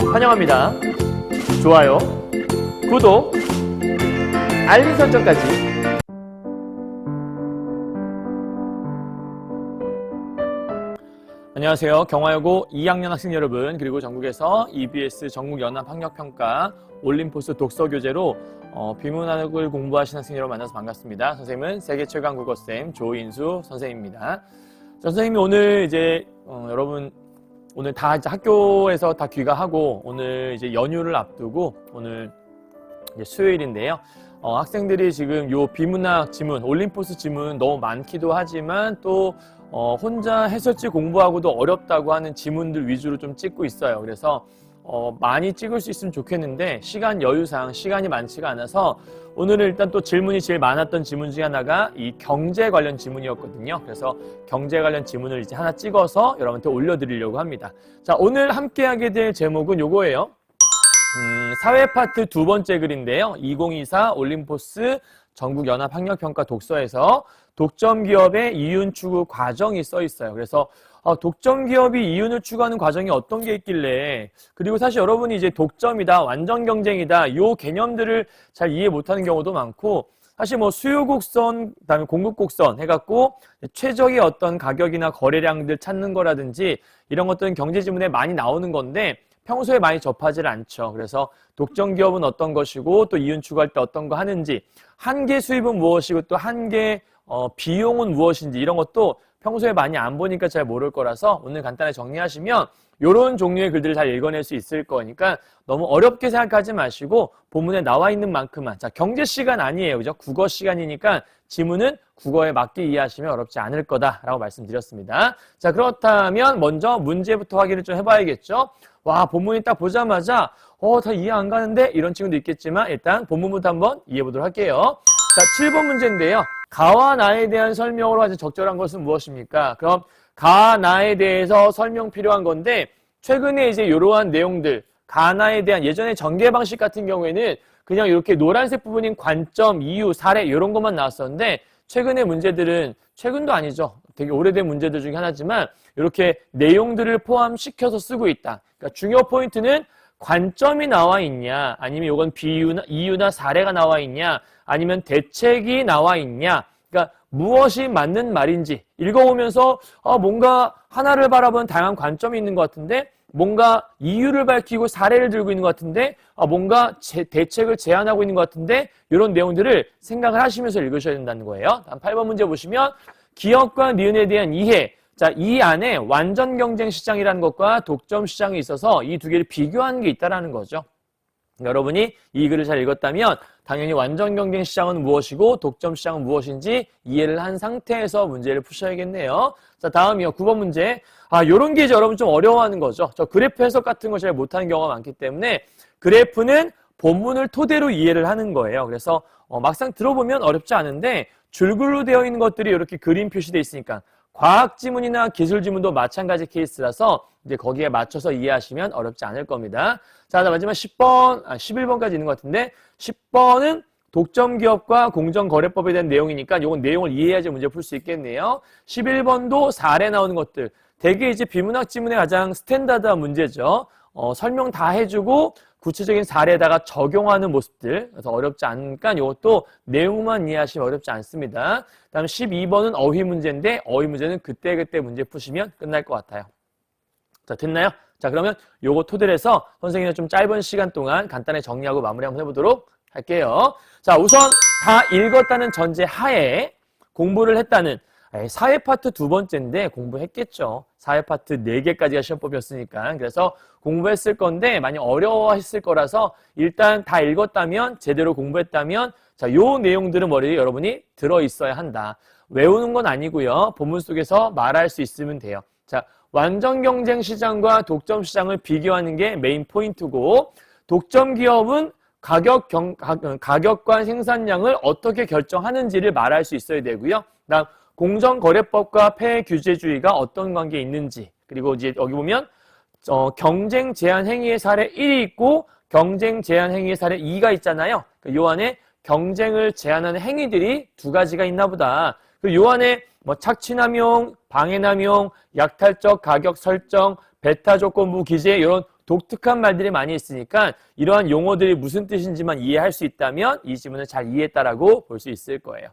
환영합니다. 좋아요, 구독, 알림 설정까지. 안녕하세요. 경화여고 2학년 학생 여러분, 그리고 전국에서 EBS 전국연합학력평가 올림포스 독서교재로 비문학을 공부하시는 학생 여러분 만나서 반갑습니다. 선생님은 세계 최강 국어쌤 조인수 선생님입니다. 선생님이 오늘 이제 여러분 오늘 다 이제 학교에서 다 귀가하고 오늘 이제 연휴를 앞두고 오늘 이제 수요일인데요. 학생들이 지금 요 비문학 지문, 올림포스 지문 너무 많기도 하지만 또 혼자 해설지 공부하고도 어렵다고 하는 지문들 위주로 좀 찍고 있어요. 그래서 많이 찍을 수 있으면 좋겠는데 시간 여유상 시간이 많지가 않아서 오늘은 일단 또 질문이 제일 많았던 지문 중에 하나가 이 경제 관련 지문이었거든요. 그래서 경제 관련 지문을 이제 하나 찍어서 여러분한테 올려드리려고 합니다. 자, 오늘 함께 하게 될 제목은 요거예요. 사회 파트 두 번째 글인데요. 2024 올림포스 전국연합학력평가 독서에서 독점기업의 이윤 추구 과정이 써 있어요. 그래서 독점기업이 이윤을 추구하는 과정이 어떤 게 있길래, 그리고 사실 여러분이 이제 독점이다, 완전 경쟁이다, 요 개념들을 잘 이해 못하는 경우도 많고, 사실 뭐 수요곡선, 그다음에 공급곡선 해갖고 최적의 어떤 가격이나 거래량들 찾는 거라든지 이런 것들은 경제지문에 많이 나오는 건데 평소에 많이 접하지를 않죠. 그래서 독점기업은 어떤 것이고 또 이윤 추구할 때 어떤 거 하는지, 한계 수입은 무엇이고 또 한계 비용은 무엇인지 이런 것도 평소에 많이 안 보니까 잘 모를 거라서 오늘 간단하게 정리하시면 이런 종류의 글들을 잘 읽어낼 수 있을 거니까 너무 어렵게 생각하지 마시고 본문에 나와 있는 만큼만. 자, 경제 시간 아니에요. 그죠? 국어 시간이니까 지문은 국어에 맞게 이해하시면 어렵지 않을 거다라고 말씀드렸습니다. 자, 그렇다면 먼저 문제부터 확인을 좀 해봐야겠죠? 와, 본문이 딱 보자마자 다 이해 안 가는데 이런 친구도 있겠지만 일단 본문부터 한번 이해해 보도록 할게요. 자, 7번 문제인데요. 가와 나에 대한 설명으로 아주 적절한 것은 무엇입니까? 그럼 가, 나에 대해서 설명 필요한 건데 최근에 이제 이러한 내용들, 가, 나에 대한 예전에 전개 방식 같은 경우에는 그냥 이렇게 노란색 부분인 관점, 이유, 사례 이런 것만 나왔었는데 최근의 문제들은, 최근도 아니죠. 되게 오래된 문제들 중에 하나지만 이렇게 내용들을 포함시켜서 쓰고 있다. 그러니까 중요 포인트는 관점이 나와 있냐, 아니면 이건 비유나 이유나 사례가 나와 있냐, 아니면 대책이 나와 있냐. 그러니까 무엇이 맞는 말인지 읽어보면서 뭔가 하나를 바라보는 다양한 관점이 있는 것 같은데, 뭔가 이유를 밝히고 사례를 들고 있는 것 같은데, 뭔가 대책을 제안하고 있는 것 같은데, 이런 내용들을 생각을 하시면서 읽으셔야 된다는 거예요. 다음 8번 문제 보시면 기업과 니은에 대한 이해. 자, 이 안에 완전 경쟁 시장이라는 것과 독점 시장이 있어서 이 두 개를 비교하는 게 있다라는 거죠. 여러분이 이 글을 잘 읽었다면 당연히 완전 경쟁 시장은 무엇이고 독점 시장은 무엇인지 이해를 한 상태에서 문제를 푸셔야겠네요. 자, 다음이요. 9번 문제. 요런 게 이제 여러분 좀 어려워하는 거죠. 저 그래프 해석 같은 거 잘 못하는 경우가 많기 때문에 그래프는 본문을 토대로 이해를 하는 거예요. 그래서 막상 들어보면 어렵지 않은데 줄글로 되어 있는 것들이 이렇게 그림 표시되어 있으니까 과학 지문이나 기술 지문도 마찬가지 케이스라서 이제 거기에 맞춰서 이해하시면 어렵지 않을 겁니다. 자, 마지막 10번, 11번까지 있는 것 같은데 10번은 독점기업과 공정거래법에 대한 내용이니까 이건 내용을 이해해야지 문제 풀 수 있겠네요. 11번도 사례 나오는 것들. 되게 이제 비문학 지문의 가장 스탠다드한 문제죠. 설명 다 해주고 구체적인 사례에다가 적용하는 모습들. 그래서 어렵지 않으니까 이것도 내용만 이해하시면 어렵지 않습니다. 다음 12번은 어휘 문제인데 어휘 문제는 그때그때 문제 푸시면 끝날 것 같아요. 자, 됐나요? 자, 그러면 요거 토대로 해서 선생님은 좀 짧은 시간 동안 간단히 정리하고 마무리 한번 해보도록 할게요. 자, 우선 다 읽었다는 전제 하에 공부를 했다는 사회 파트 두 번째인데 공부했겠죠. 사회 파트 4개까지가 시험법이었으니까. 그래서 공부했을 건데 많이 어려워했을 거라서 일단 다 읽었다면, 제대로 공부했다면 자, 요 내용들은 머리에 여러분이 들어있어야 한다. 외우는 건 아니고요. 본문 속에서 말할 수 있으면 돼요. 자, 완전 경쟁 시장과 독점 시장을 비교하는 게 메인 포인트고, 독점 기업은 가격과 생산량을 어떻게 결정하는지를 말할 수 있어야 되고요. 그다음 공정거래법과 폐규제주의가 어떤 관계에 있는지, 그리고 이제 여기 보면 경쟁 제한 행위의 사례 1이 있고 경쟁 제한 행위의 사례 2가 있잖아요. 요 안에 경쟁을 제한하는 행위들이 두 가지가 있나 보다. 그리고 요 안에 뭐 착취남용, 방해남용, 약탈적 가격 설정, 배타 조건부 기재 이런 독특한 말들이 많이 있으니까 이러한 용어들이 무슨 뜻인지만 이해할 수 있다면 이 지문을 잘 이해했다라고 볼 수 있을 거예요.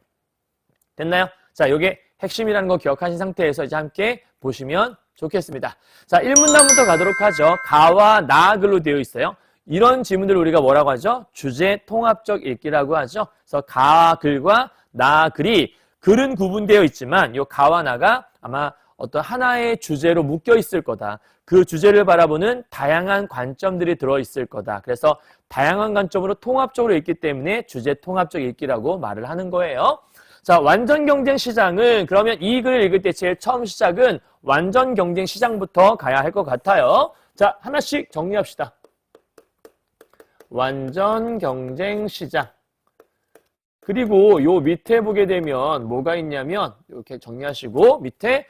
됐나요? 자, 이게 핵심이라는 거 기억하신 상태에서 이제 함께 보시면 좋겠습니다. 자, 1문단부터 가도록 하죠. 가와 나 글로 되어 있어요. 이런 지문들을 우리가 뭐라고 하죠? 주제 통합적 읽기라고 하죠. 그래서 가 글과 나 글이 글은 구분되어 있지만 이 가와 나가 아마 어떤 하나의 주제로 묶여 있을 거다. 그 주제를 바라보는 다양한 관점들이 들어있을 거다. 그래서 다양한 관점으로 통합적으로 읽기 때문에 주제 통합적 읽기라고 말을 하는 거예요. 자, 완전 경쟁 시장은 그러면 이 글을 읽을 때 제일 처음 시작은 완전 경쟁 시장부터 가야 할 것 같아요. 자, 하나씩 정리합시다. 완전 경쟁 시장. 그리고 요 밑에 보게 되면 뭐가 있냐면 이렇게 정리하시고 밑에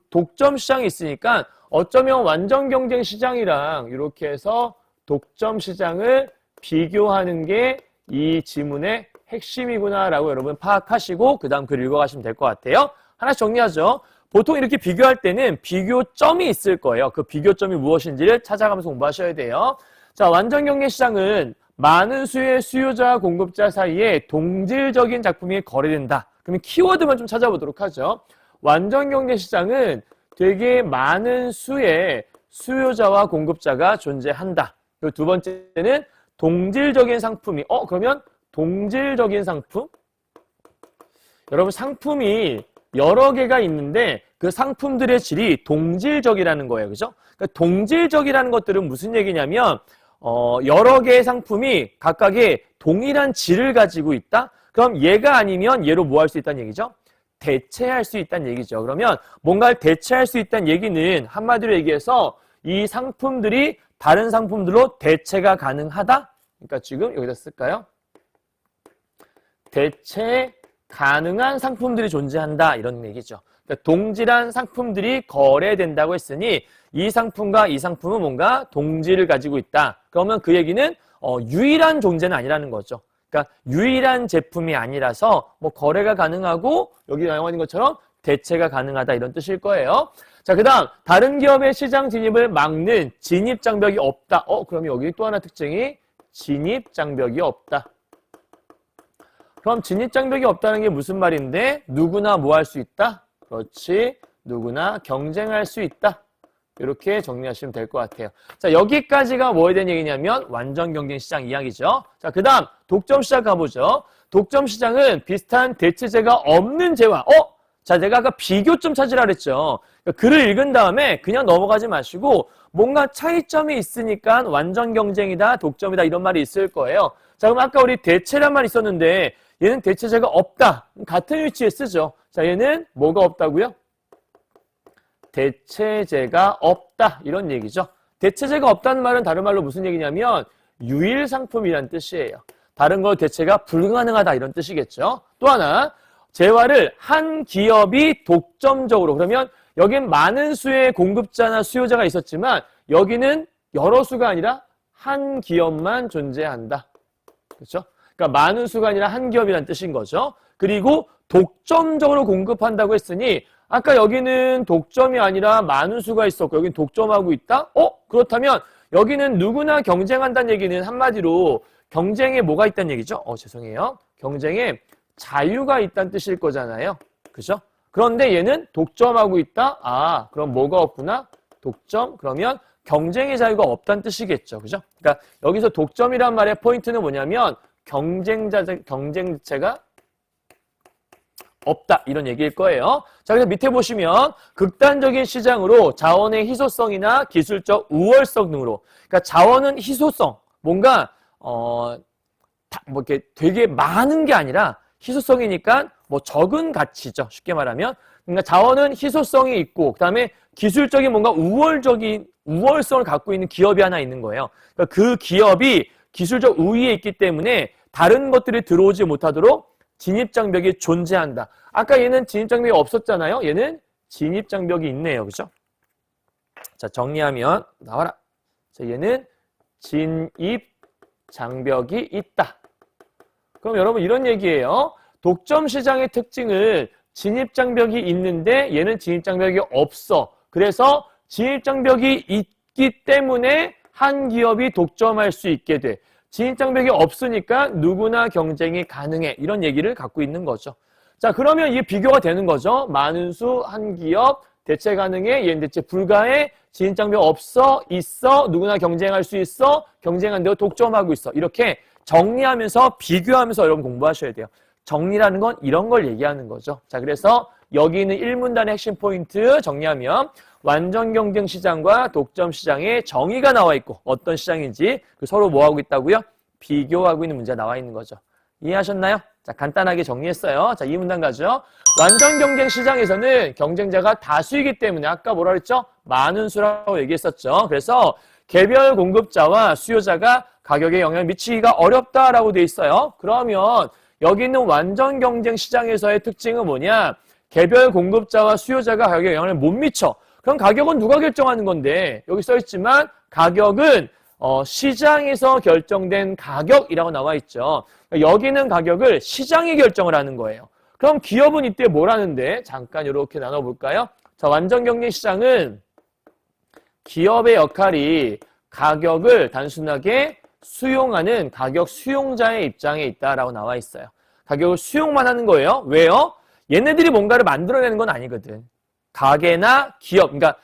독점 시장이 있으니까 어쩌면 완전 경쟁 시장이랑 이렇게 해서 독점 시장을 비교하는 게 이 지문의 핵심이구나라고 여러분 파악하시고 그 다음 글 읽어가시면 될 것 같아요. 하나씩 정리하죠. 보통 이렇게 비교할 때는 비교점이 있을 거예요. 그 비교점이 무엇인지를 찾아가면서 공부하셔야 돼요. 자, 완전 경쟁 시장은 많은 수의 수요자와 공급자 사이에 동질적인 작품이 거래된다. 그러면 키워드만 좀 찾아보도록 하죠. 완전 경쟁 시장은 되게 많은 수의 수요자와 공급자가 존재한다. 그리고 두 번째는 동질적인 상품이 그러면 동질적인 상품? 여러분 상품이 여러 개가 있는데 그 상품들의 질이 동질적이라는 거예요. 그죠? 그러니까 동질적이라는 것들은 무슨 얘기냐면 여러 개의 상품이 각각의 동일한 질을 가지고 있다? 그럼 얘가 아니면 얘로 뭐 할 수 있다는 얘기죠? 대체할 수 있다는 얘기죠. 그러면 뭔가를 대체할 수 있다는 얘기는 한마디로 얘기해서 이 상품들이 다른 상품들로 대체가 가능하다? 그러니까 지금 여기다 쓸까요? 대체 가능한 상품들이 존재한다 이런 얘기죠. 그러니까 동질한 상품들이 거래된다고 했으니 이 상품과 이 상품은 뭔가 동질을 가지고 있다. 그러면 그 얘기는 유일한 존재는 아니라는 거죠. 그러니까 유일한 제품이 아니라서 뭐 거래가 가능하고 여기 나와 있는 것처럼 대체가 가능하다 이런 뜻일 거예요. 자, 그 다음 다른 기업의 시장 진입을 막는 진입 장벽이 없다. 그럼 여기 또 하나 특징이 진입 장벽이 없다. 그럼 진입 장벽이 없다는 게 무슨 말인데 누구나 뭐 할 수 있다? 그렇지. 누구나 경쟁할 수 있다. 이렇게 정리하시면 될 것 같아요. 자, 여기까지가 뭐에 대한 얘기냐면 완전 경쟁 시장 이야기죠. 자, 그 다음 독점 시장 가보죠. 독점 시장은 비슷한 대체제가 없는 재화. 자, 내가 아까 비교점 찾으라 그랬죠. 그러니까 글을 읽은 다음에 그냥 넘어가지 마시고 뭔가 차이점이 있으니까 완전 경쟁이다, 독점이다 이런 말이 있을 거예요. 자, 그럼 아까 우리 대체란 말이 있었는데 얘는 대체제가 없다. 같은 위치에 쓰죠. 자, 얘는 뭐가 없다고요? 대체제가 없다. 이런 얘기죠. 대체제가 없다는 말은 다른 말로 무슨 얘기냐면 유일 상품이란 뜻이에요. 다른 걸 대체가 불가능하다 이런 뜻이겠죠. 또 하나 재화를 한 기업이 독점적으로 그러면 여긴 많은 수의 공급자나 수요자가 있었지만 여기는 여러 수가 아니라 한 기업만 존재한다. 그렇죠? 그러니까 많은 수가 아니라 한 기업이라는 뜻인 거죠. 그리고 독점적으로 공급한다고 했으니 아까 여기는 독점이 아니라 많은 수가 있었고 여기는 독점하고 있다? 그렇다면 여기는 누구나 경쟁한다는 얘기는 한마디로 경쟁에 뭐가 있다는 얘기죠? 죄송해요. 경쟁에 자유가 있다는 뜻일 거잖아요. 그죠? 그런데 얘는 독점하고 있다? 그럼 뭐가 없구나? 독점? 그러면 경쟁의 자유가 없다는 뜻이겠죠. 그죠? 그러니까 여기서 독점이란 말의 포인트는 뭐냐면 경쟁자체가 없다 이런 얘기일 거예요. 자, 그래서 밑에 보시면 극단적인 시장으로 자원의 희소성이나 기술적 우월성 등으로 그러니까 자원은 희소성 뭔가 뭐 이렇게 되게 많은 게 아니라 희소성이니까 뭐 적은 가치죠. 쉽게 말하면 그러니까 자원은 희소성이 있고 그다음에 기술적인 뭔가 우월성을 갖고 있는 기업이 하나 있는 거예요. 그러니까 그 기업이 기술적 우위에 있기 때문에 다른 것들이 들어오지 못하도록 진입장벽이 존재한다. 아까 얘는 진입장벽이 없었잖아요. 얘는 진입장벽이 있네요. 그죠? 자, 정리하면 나와라. 자, 얘는 진입장벽이 있다. 그럼 여러분 이런 얘기예요. 독점 시장의 특징은 진입장벽이 있는데 얘는 진입장벽이 없어. 그래서 진입장벽이 있기 때문에 한 기업이 독점할 수 있게 돼. 진입장벽이 없으니까 누구나 경쟁이 가능해. 이런 얘기를 갖고 있는 거죠. 자, 그러면 이게 비교가 되는 거죠. 많은 수, 한 기업, 대체 가능해, 얘는 대체 불가해, 진입장벽 없어, 있어, 누구나 경쟁할 수 있어, 경쟁한데도 독점하고 있어. 이렇게 정리하면서 비교하면서 여러분 공부하셔야 돼요. 정리라는 건 이런 걸 얘기하는 거죠. 자, 그래서 여기 있는 1문단의 핵심 포인트 정리하면 완전 경쟁 시장과 독점 시장의 정의가 나와 있고 어떤 시장인지 서로 뭐 하고 있다고요? 비교하고 있는 문제가 나와 있는 거죠. 이해하셨나요? 자, 간단하게 정리했어요. 자, 2문단 가죠. 완전 경쟁 시장에서는 경쟁자가 다수이기 때문에 아까 뭐라 그랬죠? 많은 수라고 얘기했었죠. 그래서 개별 공급자와 수요자가 가격에 영향을 미치기가 어렵다라고 돼 있어요. 그러면 여기 있는 완전 경쟁 시장에서의 특징은 뭐냐? 개별 공급자와 수요자가 가격에 영향을 못 미쳐. 그럼 가격은 누가 결정하는 건데 여기 써 있지만 가격은 시장에서 결정된 가격이라고 나와 있죠. 여기는 가격을 시장이 결정을 하는 거예요. 그럼 기업은 이때 뭘 하는데? 잠깐 이렇게 나눠볼까요? 자, 완전 경쟁 시장은 기업의 역할이 가격을 단순하게 수용하는 가격 수용자의 입장에 있다라고 나와 있어요. 가격을 수용만 하는 거예요. 왜요? 얘네들이 뭔가를 만들어내는 건 아니거든. 가게나 기업, 그러니까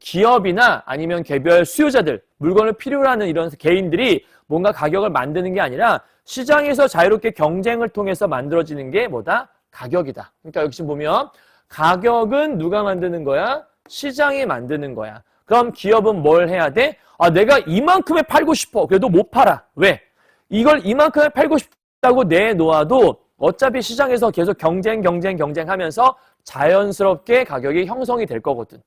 기업이나 아니면 개별 수요자들, 물건을 필요로 하는 이런 개인들이 뭔가 가격을 만드는 게 아니라 시장에서 자유롭게 경쟁을 통해서 만들어지는 게 뭐다? 가격이다. 그러니까 여기 지금 보면 가격은 누가 만드는 거야? 시장이 만드는 거야. 그럼 기업은 뭘 해야 돼? 아, 내가 이만큼에 팔고 싶어. 그래도 못 팔아. 왜? 이걸 이만큼에 팔고 싶다고 내놓아도 어차피 시장에서 계속 경쟁하면서 자연스럽게 가격이 형성이 될 거거든.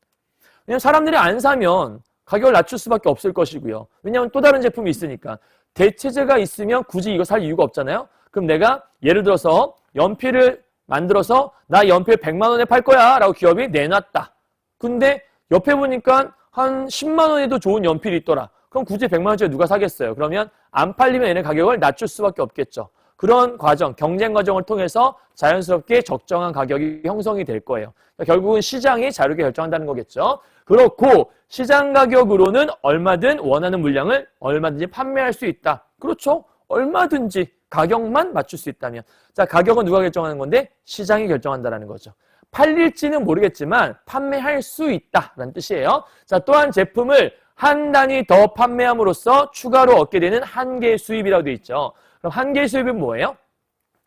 왜냐면 사람들이 안 사면 가격을 낮출 수밖에 없을 것이고요. 왜냐면 또 다른 제품이 있으니까. 대체재가 있으면 굳이 이거 살 이유가 없잖아요. 그럼 내가 예를 들어서 연필을 만들어서 나 연필 100만 원에 팔 거야 라고 기업이 내놨다. 근데 옆에 보니까 한 10만 원에도 좋은 연필이 있더라. 그럼 굳이 100만 원짜리 누가 사겠어요? 그러면 안 팔리면 얘네 가격을 낮출 수밖에 없겠죠. 그런 과정, 경쟁 과정을 통해서 자연스럽게 적정한 가격이 형성이 될 거예요. 그러니까 결국은 시장이 자유롭게 결정한다는 거겠죠. 그렇고 시장 가격으로는 얼마든 원하는 물량을 얼마든지 판매할 수 있다. 그렇죠? 얼마든지 가격만 맞출 수 있다면. 자, 가격은 누가 결정하는 건데? 시장이 결정한다는 거죠. 팔릴지는 모르겠지만 판매할 수 있다라는 뜻이에요. 자, 또한 제품을 한 단위 더 판매함으로써 추가로 얻게 되는 한계 수입이라고 되어 있죠. 그럼 한계 수입은 뭐예요?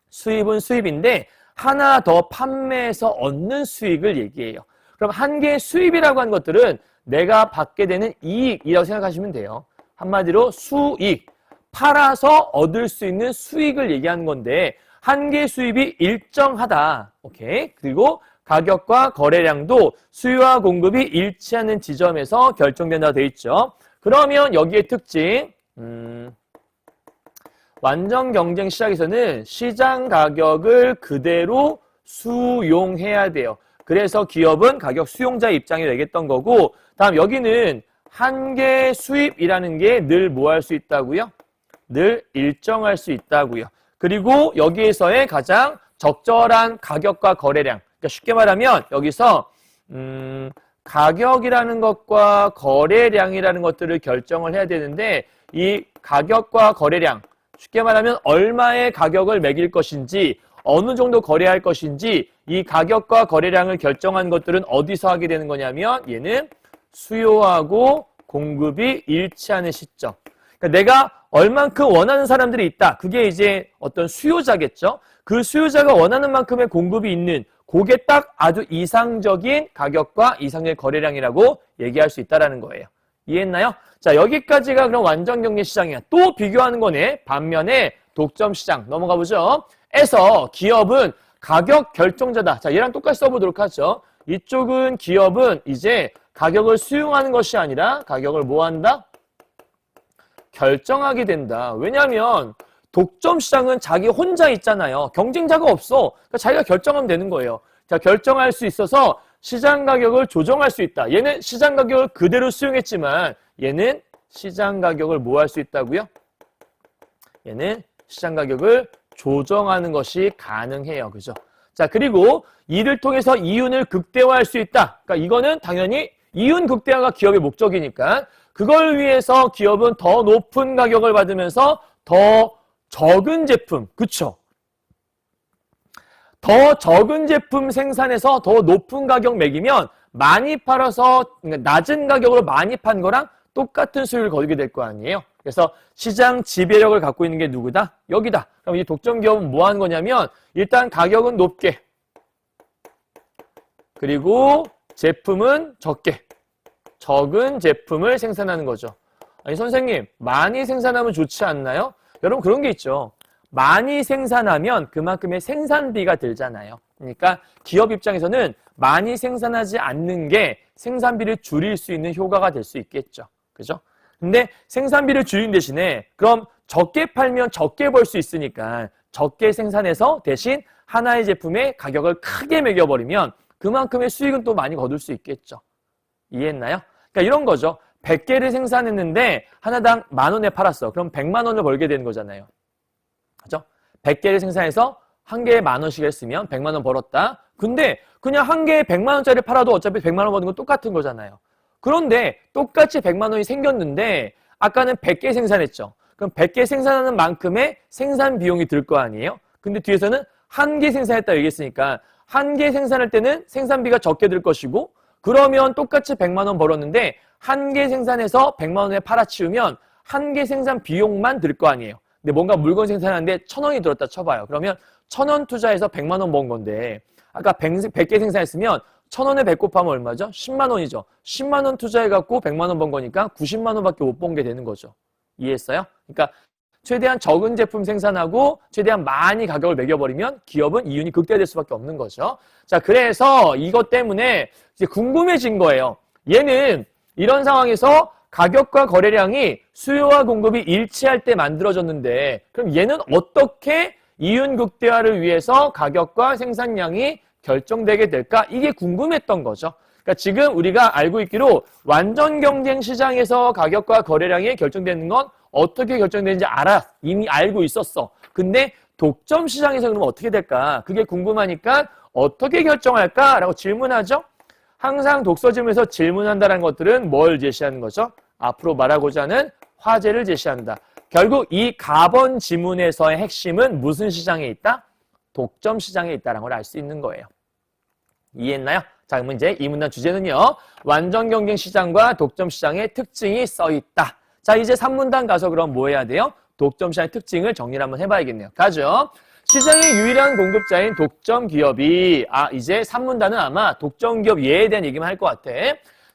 수입은 수입인데 하나 더 판매해서 얻는 수익을 얘기해요. 그럼 한계 수입이라고 하는 것들은 내가 받게 되는 이익이라고 생각하시면 돼요. 한마디로 수익, 팔아서 얻을 수 있는 수익을 얘기하는 건데 한계 수입이 일정하다. 오케이. 그리고 가격과 거래량도 수요와 공급이 일치하는 지점에서 결정된다고 되어 있죠. 그러면 여기의 특징, 완전 경쟁 시장에서는 시장 가격을 그대로 수용해야 돼요. 그래서 기업은 가격 수용자 입장이 되겠던 거고, 다음 여기는 한계 수입이라는 게 늘 뭐 할 수 있다고요? 늘 일정할 수 있다고요. 그리고 여기에서의 가장 적절한 가격과 거래량. 그러니까 쉽게 말하면 여기서 가격이라는 것과 거래량이라는 것들을 결정을 해야 되는데 이 가격과 거래량, 쉽게 말하면 얼마의 가격을 매길 것인지 어느 정도 거래할 것인지 이 가격과 거래량을 결정한 것들은 어디서 하게 되는 거냐면 얘는 수요하고 공급이 일치하는 시점. 그러니까 내가 얼만큼 원하는 사람들이 있다. 그게 이제 어떤 수요자겠죠. 그 수요자가 원하는 만큼의 공급이 있는 그게 딱 아주 이상적인 가격과 이상적인 거래량이라고 얘기할 수 있다는 거예요. 이해했나요? 자, 여기까지가 그럼 완전 경쟁 시장이야. 또 비교하는 거네. 반면에 독점 시장 넘어가 보죠. 에서 기업은 가격 결정자다. 자, 얘랑 똑같이 써보도록 하죠. 이쪽은 기업은 이제 가격을 수용하는 것이 아니라 가격을 뭐 한다? 결정하게 된다. 왜냐하면 독점 시장은 자기 혼자 있잖아요. 경쟁자가 없어. 그러니까 자기가 결정하면 되는 거예요. 자, 결정할 수 있어서 시장 가격을 조정할 수 있다. 얘는 시장 가격을 그대로 수용했지만 얘는 시장 가격을 뭐 할 수 있다고요? 얘는 시장 가격을 조정하는 것이 가능해요. 그죠? 자, 그리고 이를 통해서 이윤을 극대화할 수 있다. 그러니까 이거는 당연히 이윤 극대화가 기업의 목적이니까 그걸 위해서 기업은 더 높은 가격을 받으면서 더 적은 제품, 그쵸? 더 적은 제품 생산해서 더 높은 가격 매기면 많이 팔아서 낮은 가격으로 많이 판 거랑 똑같은 수익을 거두게 될 거 아니에요. 그래서 시장 지배력을 갖고 있는 게 누구다? 여기다. 그럼 이 독점 기업은 뭐 하는 거냐면 일단 가격은 높게 그리고 제품은 적게 적은 제품을 생산하는 거죠. 아니 선생님 많이 생산하면 좋지 않나요? 여러분 그런 게 있죠. 많이 생산하면 그만큼의 생산비가 들잖아요. 그러니까 기업 입장에서는 많이 생산하지 않는 게 생산비를 줄일 수 있는 효과가 될 수 있겠죠. 그죠? 근데 생산비를 줄인 대신에 그럼 적게 팔면 적게 벌 수 있으니까 적게 생산해서 대신 하나의 제품의 가격을 크게 매겨버리면 그만큼의 수익은 또 많이 거둘 수 있겠죠. 이해했나요? 그러니까 이런 거죠. 100개를 생산했는데 하나당 10,000원에 팔았어. 그럼 100만 원을 벌게 되는 거잖아요. 그죠? 100개를 생산해서 한 개에 10,000원씩 했으면 100만 원 벌었다. 근데 그냥 한 개에 100만 원짜리 팔아도 어차피 100만 원 버는 건 똑같은 거잖아요. 그런데 똑같이 100만 원이 생겼는데 아까는 100개 생산했죠. 그럼 100개 생산하는 만큼의 생산 비용이 들 거 아니에요? 근데 뒤에서는 한 개 생산했다고 얘기했으니까 한 개 생산할 때는 생산비가 적게 들 것이고 그러면 똑같이 100만 원 벌었는데 한 개 생산해서 100만 원에 팔아치우면 한 개 생산 비용만 들 거 아니에요. 근데 뭔가 물건 생산하는데 1,000원이 들었다 쳐봐요. 그러면 1,000원 투자해서 100만 원 번 건데 아까 100개 생산했으면 1,000원에 100 곱하면 얼마죠? 10만 원이죠. 10만 원 투자해갖고 100만 원 번 거니까 90만 원밖에 못 번 게 되는 거죠. 이해했어요? 그러니까 최대한 적은 제품 생산하고 최대한 많이 가격을 매겨버리면 기업은 이윤이 극대화될 수밖에 없는 거죠. 자, 그래서 이것 때문에 이제 궁금해진 거예요. 얘는 이런 상황에서 가격과 거래량이 수요와 공급이 일치할 때 만들어졌는데 그럼 얘는 어떻게 이윤 극대화를 위해서 가격과 생산량이 결정되게 될까? 이게 궁금했던 거죠. 그러니까 지금 우리가 알고 있기로 완전 경쟁 시장에서 가격과 거래량이 결정되는 건 어떻게 결정되는지 이미 알고 있었어. 근데 독점 시장에서 그러면 어떻게 될까? 그게 궁금하니까 어떻게 결정할까라고 질문하죠. 항상 독서 질문에서 질문한다는 것들은 뭘 제시하는 거죠? 앞으로 말하고자 하는 화제를 제시한다. 결국 이 가번 지문에서의 핵심은 무슨 시장에 있다? 독점 시장에 있다는 걸 알 수 있는 거예요. 이해했나요? 자, 그러면 이제 이 문단 주제는요. 완전 경쟁 시장과 독점 시장의 특징이 써 있다. 자, 이제 3문단 가서 그럼 뭐 해야 돼요? 독점 시장의 특징을 정리를 한번 해봐야겠네요. 가죠. 시장의 유일한 공급자인 독점 기업이 이제 3문단은 아마 독점 기업 예에 대한 얘기만 할 것 같아.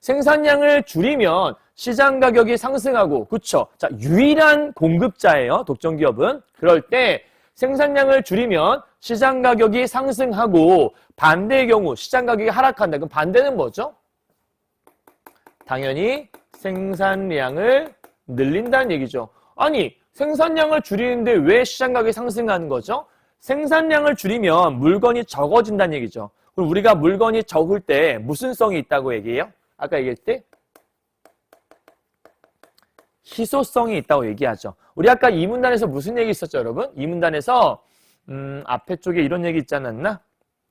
생산량을 줄이면 시장 가격이 상승하고 그쵸? 자, 유일한 공급자예요. 독점 기업은. 그럴 때 생산량을 줄이면 시장 가격이 상승하고 반대의 경우 시장 가격이 하락한다. 그럼 반대는 뭐죠? 당연히 생산량을 늘린다는 얘기죠. 아니, 생산량을 줄이는데 왜 시장 가격이 상승하는 거죠? 생산량을 줄이면 물건이 적어진다는 얘기죠. 그럼 우리가 물건이 적을 때 무슨 성이 있다고 얘기해요? 아까 얘기했을 때 희소성이 있다고 얘기하죠. 우리 아까 이 문단에서 무슨 얘기 있었죠, 여러분? 이 문단에서 앞에 쪽에 이런 얘기 있지 않았나?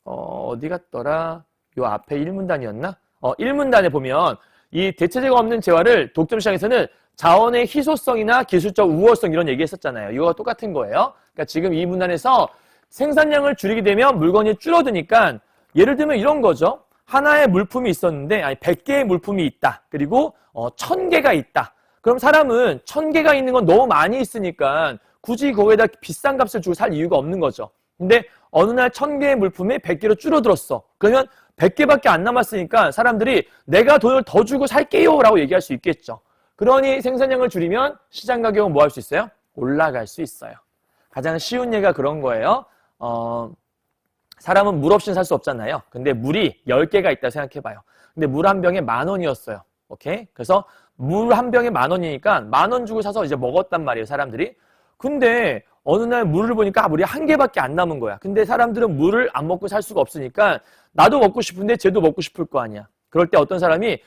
어디 갔더라? 요 앞에 1문단이었나? 1문단에 보면 이 대체재가 없는 재화를 독점 시장에서는 자원의 희소성이나 기술적 우월성 이런 얘기 했었잖아요. 이거가 똑같은 거예요. 그러니까 지금 이 문단에서 생산량을 줄이게 되면 물건이 줄어드니까 예를 들면 이런 거죠. 하나의 물품이 있었는데 100개의 물품이 있다. 그리고 1,000개가 있다. 그럼 사람은 1,000개가 있는 건 너무 많이 있으니까 굳이 거기에다 비싼 값을 주고 살 이유가 없는 거죠. 근데 어느 날 1,000개의 물품이 100개로 줄어들었어. 그러면 100개밖에 안 남았으니까 사람들이 내가 돈을 더 주고 살게요 라고 얘기할 수 있겠죠. 그러니 생산량을 줄이면 시장 가격은 뭐 할 수 있어요? 올라갈 수 있어요. 가장 쉬운 예가 그런 거예요. 사람은 물 없이는 살 수 없잖아요. 근데 물이 10개가 있다 생각해봐요. 근데 물 한 병에 10,000원이었어요. 오케이? 그래서 물 한 병에 10,000원이니까 10,000원 주고 사서 이제 먹었단 말이에요, 사람들이. 근데 어느 날 물을 보니까 물이 한 개밖에 안 남은 거야. 근데 사람들은 물을 안 먹고 살 수가 없으니까 나도 먹고 싶은데 쟤도 먹고 싶을 거 아니야. 그럴 때 어떤 사람이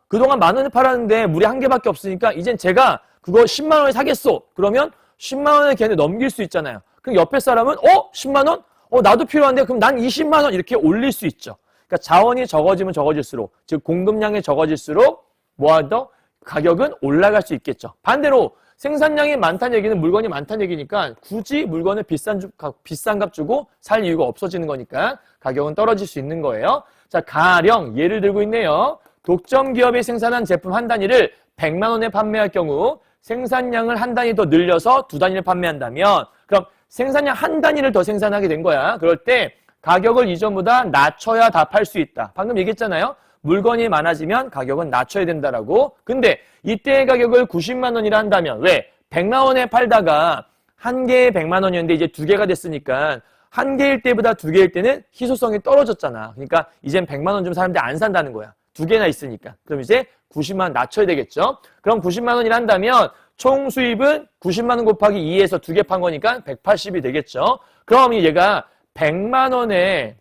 그동안 10,000원에 팔았는데 물이 한 개밖에 없으니까 이젠 제가 그거 10만 원에 사겠어. 그러면 10만 원을 걔네 넘길 수 있잖아요. 그럼 옆에 사람은 10만 원? 나도 필요한데 그럼 난 20만 원 이렇게 올릴 수 있죠. 그러니까 자원이 적어지면 적어질수록, 즉 공급량이 적어질수록 뭐하더? 가격은 올라갈 수 있겠죠. 반대로 생산량이 많다는 얘기는 물건이 많다는 얘기니까 굳이 물건을 비싼 값 주고 살 이유가 없어지는 거니까 가격은 떨어질 수 있는 거예요. 자, 가령 예를 들고 있네요. 독점 기업이 생산한 제품 한 단위를 100만 원에 판매할 경우 생산량을 한 단위 더 늘려서 두 단위를 판매한다면 그럼 생산량 한 단위를 더 생산하게 된 거야. 그럴 때 가격을 이전보다 낮춰야 다 팔 수 있다. 방금 얘기했잖아요. 물건이 많아지면 가격은 낮춰야 된다라고. 근데 이때의 가격을 90만 원이라 한다면 왜? 100만 원에 팔다가 한 개에 100만 원이었는데 이제 두 개가 됐으니까 한 개일 때보다 두 개일 때는 희소성이 떨어졌잖아. 그러니까 이젠 100만 원 좀 사는데 안 산다는 거야. 두 개나 있으니까. 그럼 이제 90만 원 낮춰야 되겠죠. 그럼 90만 원이라 한다면 총 수입은 90만 원 곱하기 2에서 두 개 판 거니까 180이 되겠죠. 그럼 얘가 100만 원에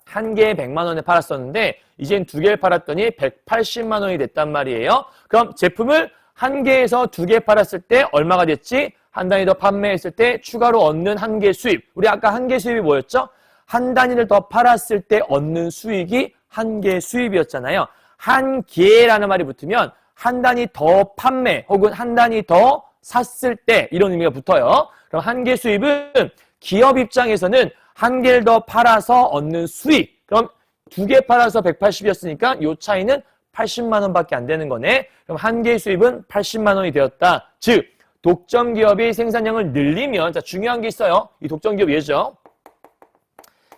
한 개에 100만 원에 팔았었는데 이젠 두 개를 팔았더니 180만 원이 됐단 말이에요. 그럼 제품을 한 개에서 두 개 팔았을 때 얼마가 됐지? 한 단위 더 판매했을 때 추가로 얻는 한 개 수입. 우리 아까 한 개 수입이 뭐였죠? 한 단위를 더 팔았을 때 얻는 수익이 한 개 수입이었잖아요. 한 개라는 말이 붙으면 한 단위 더 판매 혹은 한 단위 더 샀을 때 이런 의미가 붙어요. 그럼 한 개 수입은 기업 입장에서는 한 개를 더 팔아서 얻는 수익. 그럼 두 개 팔아서 180이었으니까 이 차이는 80만 원밖에 안 되는 거네. 그럼 한 개의 수입은 80만 원이 되었다. 즉 독점 기업이 생산량을 늘리면 자 중요한 게 있어요. 이 독점 기업 예죠.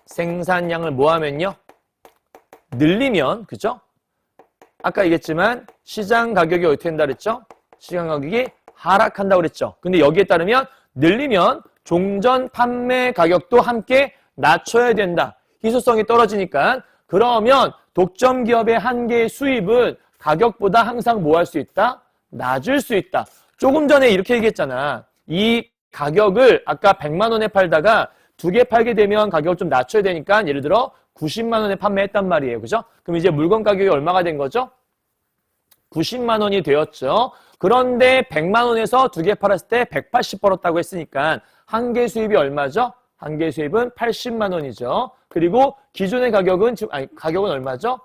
생산량을 뭐 하면요? 늘리면 그죠? 아까 얘기했지만 시장 가격이 어떻게 된다 그랬죠? 시장 가격이 하락한다고 그랬죠. 근데 여기에 따르면 늘리면 종전 판매 가격도 함께 낮춰야 된다. 희소성이 떨어지니까. 그러면 독점 기업의 한 개의 수입은 가격보다 항상 뭐 할 수 있다? 낮을 수 있다. 조금 전에 이렇게 얘기했잖아. 이 가격을 아까 100만 원에 팔다가 두 개 팔게 되면 가격을 좀 낮춰야 되니까 예를 들어 90만 원에 판매했단 말이에요. 그죠? 그럼 이제 물건 가격이 얼마가 된 거죠? 90만 원이 되었죠. 그런데 100만 원에서 두 개 팔았을 때 180 벌었다고 했으니까 한 개 수입이 얼마죠? 한 개 수입은 80만 원이죠. 그리고 기존의 가격은 가격은 얼마죠?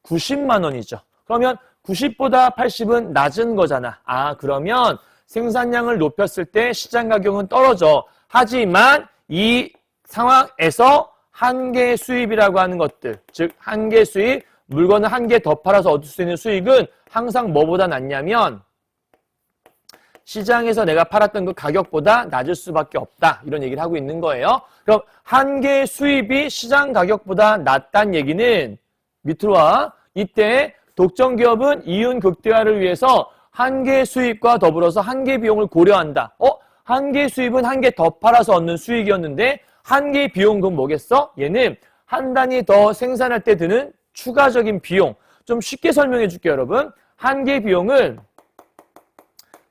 90만 원이죠. 그러면 90보다 80은 낮은 거잖아. 아, 그러면 생산량을 높였을 때 시장 가격은 떨어져. 하지만 이 상황에서 한 개 수입이라고 하는 것들, 즉 한 개 수입, 물건을 한 개 더 팔아서 얻을 수 있는 수익은 항상 뭐보다 낮냐면 시장에서 내가 팔았던 그 가격보다 낮을 수밖에 없다. 이런 얘기를 하고 있는 거예요. 그럼 한 개의 수입이 시장 가격보다 낮다는 얘기는 밑으로 와. 이때 독점 기업은 이윤 극대화를 위해서 한 개의 수입과 더불어서 한 개 비용을 고려한다. 한 개의 수입은 한 개 더 팔아서 얻는 수익이었는데 한 개의 비용은 그럼 뭐겠어? 얘는 한 단위 더 생산할 때 드는 추가적인 비용. 좀 쉽게 설명해 줄게요, 여러분. 한 개의 비용은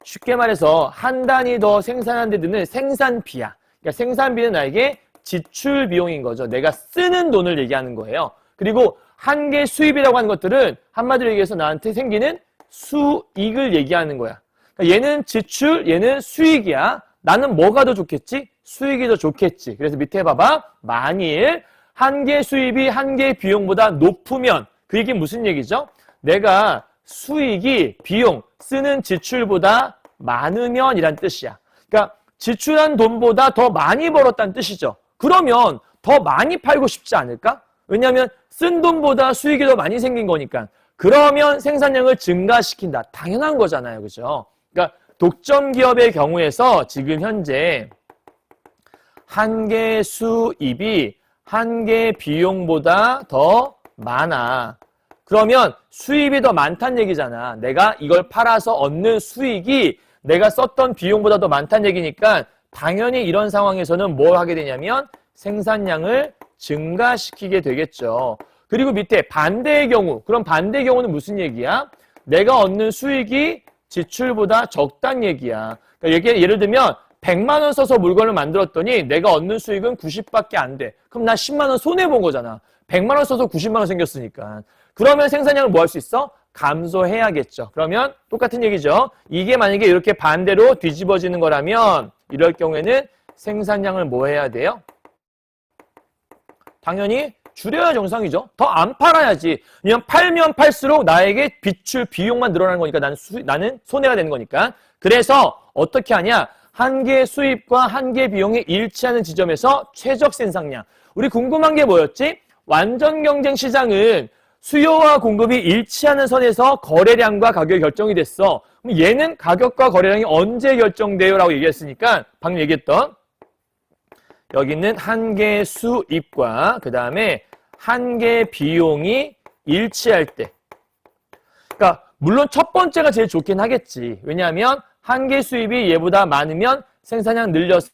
쉽게 말해서 한 단위 더 생산하는 데 드는 생산비야. 그러니까 생산비는 나에게 지출 비용인 거죠. 내가 쓰는 돈을 얘기하는 거예요. 그리고 한 개 수입이라고 하는 것들은 한마디로 얘기해서 나한테 생기는 수익을 얘기하는 거야. 그러니까 얘는 지출, 얘는 수익이야. 나는 뭐가 더 좋겠지? 수익이 더 좋겠지. 그래서 밑에 봐봐. 만일 한 개 수입이 한 개 비용보다 높으면 그 얘기 무슨 얘기죠? 내가 수익이 비용, 쓰는 지출보다 많으면 이란 뜻이야. 그러니까 지출한 돈보다 더 많이 벌었다는 뜻이죠. 그러면 더 많이 팔고 싶지 않을까? 왜냐하면 쓴 돈보다 수익이 더 많이 생긴 거니까. 그러면 생산량을 증가시킨다. 당연한 거잖아요. 그죠? 그러니까 독점 기업의 경우에서 지금 현재 한 개 수입이 한 개 비용보다 더 많아. 그러면 수입이 더 많다는 얘기잖아. 내가 이걸 팔아서 얻는 수익이 내가 썼던 비용보다 더 많다는 얘기니까 당연히 이런 상황에서는 뭘 하게 되냐면 생산량을 증가시키게 되겠죠. 그리고 밑에 반대의 경우. 그럼 반대의 경우는 무슨 얘기야? 내가 얻는 수익이 지출보다 적다는 얘기야. 그러니까 예를 들면 100만 원 써서 물건을 만들었더니 내가 얻는 수익은 90밖에 안 돼. 그럼 나 10만 원 손해본 거잖아. 100만 원 써서 90만 원 생겼으니까. 그러면 생산량을 뭐 할 수 있어? 감소해야겠죠. 그러면 똑같은 얘기죠. 이게 만약에 이렇게 반대로 뒤집어지는 거라면 이럴 경우에는 생산량을 뭐 해야 돼요? 당연히 줄여야 정상이죠. 더 안 팔아야지. 왜냐면 팔면 팔수록 나에게 비출 비용만 늘어나는 거니까 나는 손해가 되는 거니까. 그래서 어떻게 하냐? 한 개 수입과 한 개 비용이 일치하는 지점에서 최적 생산량. 우리 궁금한 게 뭐였지? 완전 경쟁 시장은 수요와 공급이 일치하는 선에서 거래량과 가격이 결정이 됐어. 그럼 얘는 가격과 거래량이 언제 결정돼요? 라고 얘기했으니까 방금 얘기했던 여기는 한 개 수입과 그 다음에 한 개 비용이 일치할 때. 그러니까 물론 첫 번째가 제일 좋긴 하겠지. 왜냐하면 한 개 수입이 얘보다 많으면 생산량 늘려서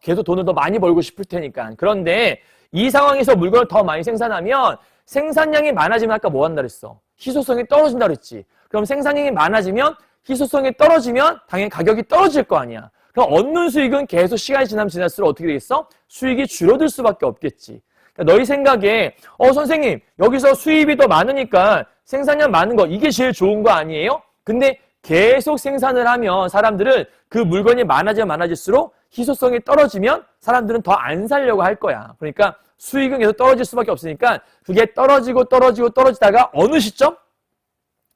계속 돈을 더 많이 벌고 싶을 테니까. 그런데 이 상황에서 물건을 더 많이 생산하면 생산량이 많아지면 아까 뭐 한다 그랬어? 희소성이 떨어진다 그랬지. 그럼 생산량이 많아지면 희소성이 떨어지면 당연히 가격이 떨어질 거 아니야. 그럼 얻는 수익은 계속 시간이 지나면 지날수록 어떻게 되겠어? 수익이 줄어들 수밖에 없겠지. 그러니까 너희 생각에 선생님 여기서 수입이 더 많으니까 생산량 많은 거 이게 제일 좋은 거 아니에요? 근데 계속 생산을 하면 사람들은 그 물건이 많아지면 많아질수록 희소성이 떨어지면 사람들은 더 안 사려고 할 거야. 그러니까 수익은 계속 떨어질 수밖에 없으니까 그게 떨어지다가 어느 시점?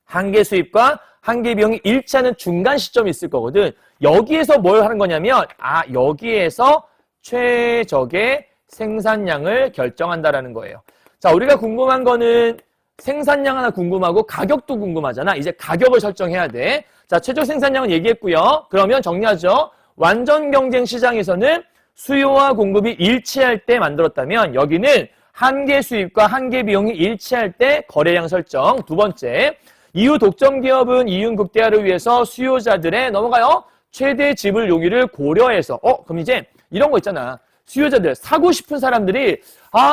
한 개 수입과 한 개 비용이 일치하는 중간 시점이 있을 거거든. 여기에서 뭘 하는 거냐면 여기에서 최적의 생산량을 결정한다라는 거예요. 자, 우리가 궁금한 거는 생산량 하나 궁금하고 가격도 궁금하잖아. 이제 가격을 설정해야 돼. 자, 최적 생산량은 얘기했고요. 그러면 정리하죠. 완전 경쟁 시장에서는 수요와 공급이 일치할 때 만들었다면 여기는 한 개 수입과 한 개 비용이 일치할 때 거래량 설정. 두 번째, 이후 독점 기업은 이윤 극대화를 위해서 수요자들의 넘어가요. 최대 지불 용의를 고려해서 그럼 이제 이런 거 있잖아. 수요자들, 사고 싶은 사람들이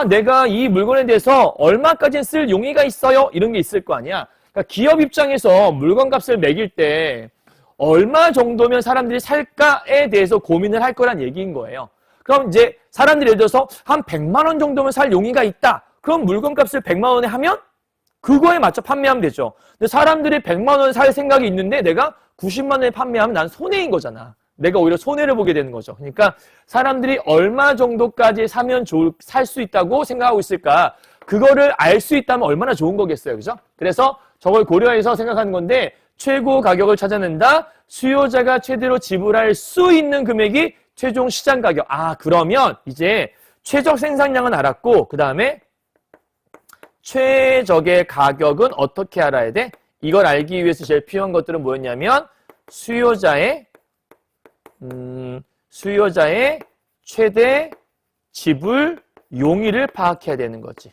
내가 이 물건에 대해서 얼마까지 쓸 용의가 있어요? 이런 게 있을 거 아니야. 그러니까 기업 입장에서 물건값을 매길 때 얼마 정도면 사람들이 살까에 대해서 고민을 할 거란 얘기인 거예요. 그럼 이제 사람들이 예를 들어서 한 100만 원 정도면 살 용의가 있다. 그럼 물건값을 100만 원에 하면 그거에 맞춰 판매하면 되죠. 근데 사람들이 100만 원에 살 생각이 있는데 내가 90만 원에 판매하면 난 손해인 거잖아. 내가 오히려 손해를 보게 되는 거죠. 그러니까 사람들이 얼마 정도까지 사면 살 수 있다고 생각하고 있을까? 그거를 알 수 있다면 얼마나 좋은 거겠어요. 그죠? 그래서 저걸 고려해서 생각하는 건데 최고 가격을 찾아낸다. 수요자가 최대로 지불할 수 있는 금액이 최종 시장 가격. 그러면 이제 최적 생산량은 알았고 그 다음에 최적의 가격은 어떻게 알아야 돼? 이걸 알기 위해서 제일 필요한 것들은 뭐였냐면 수요자의 최대 지불 용의를 파악해야 되는 거지.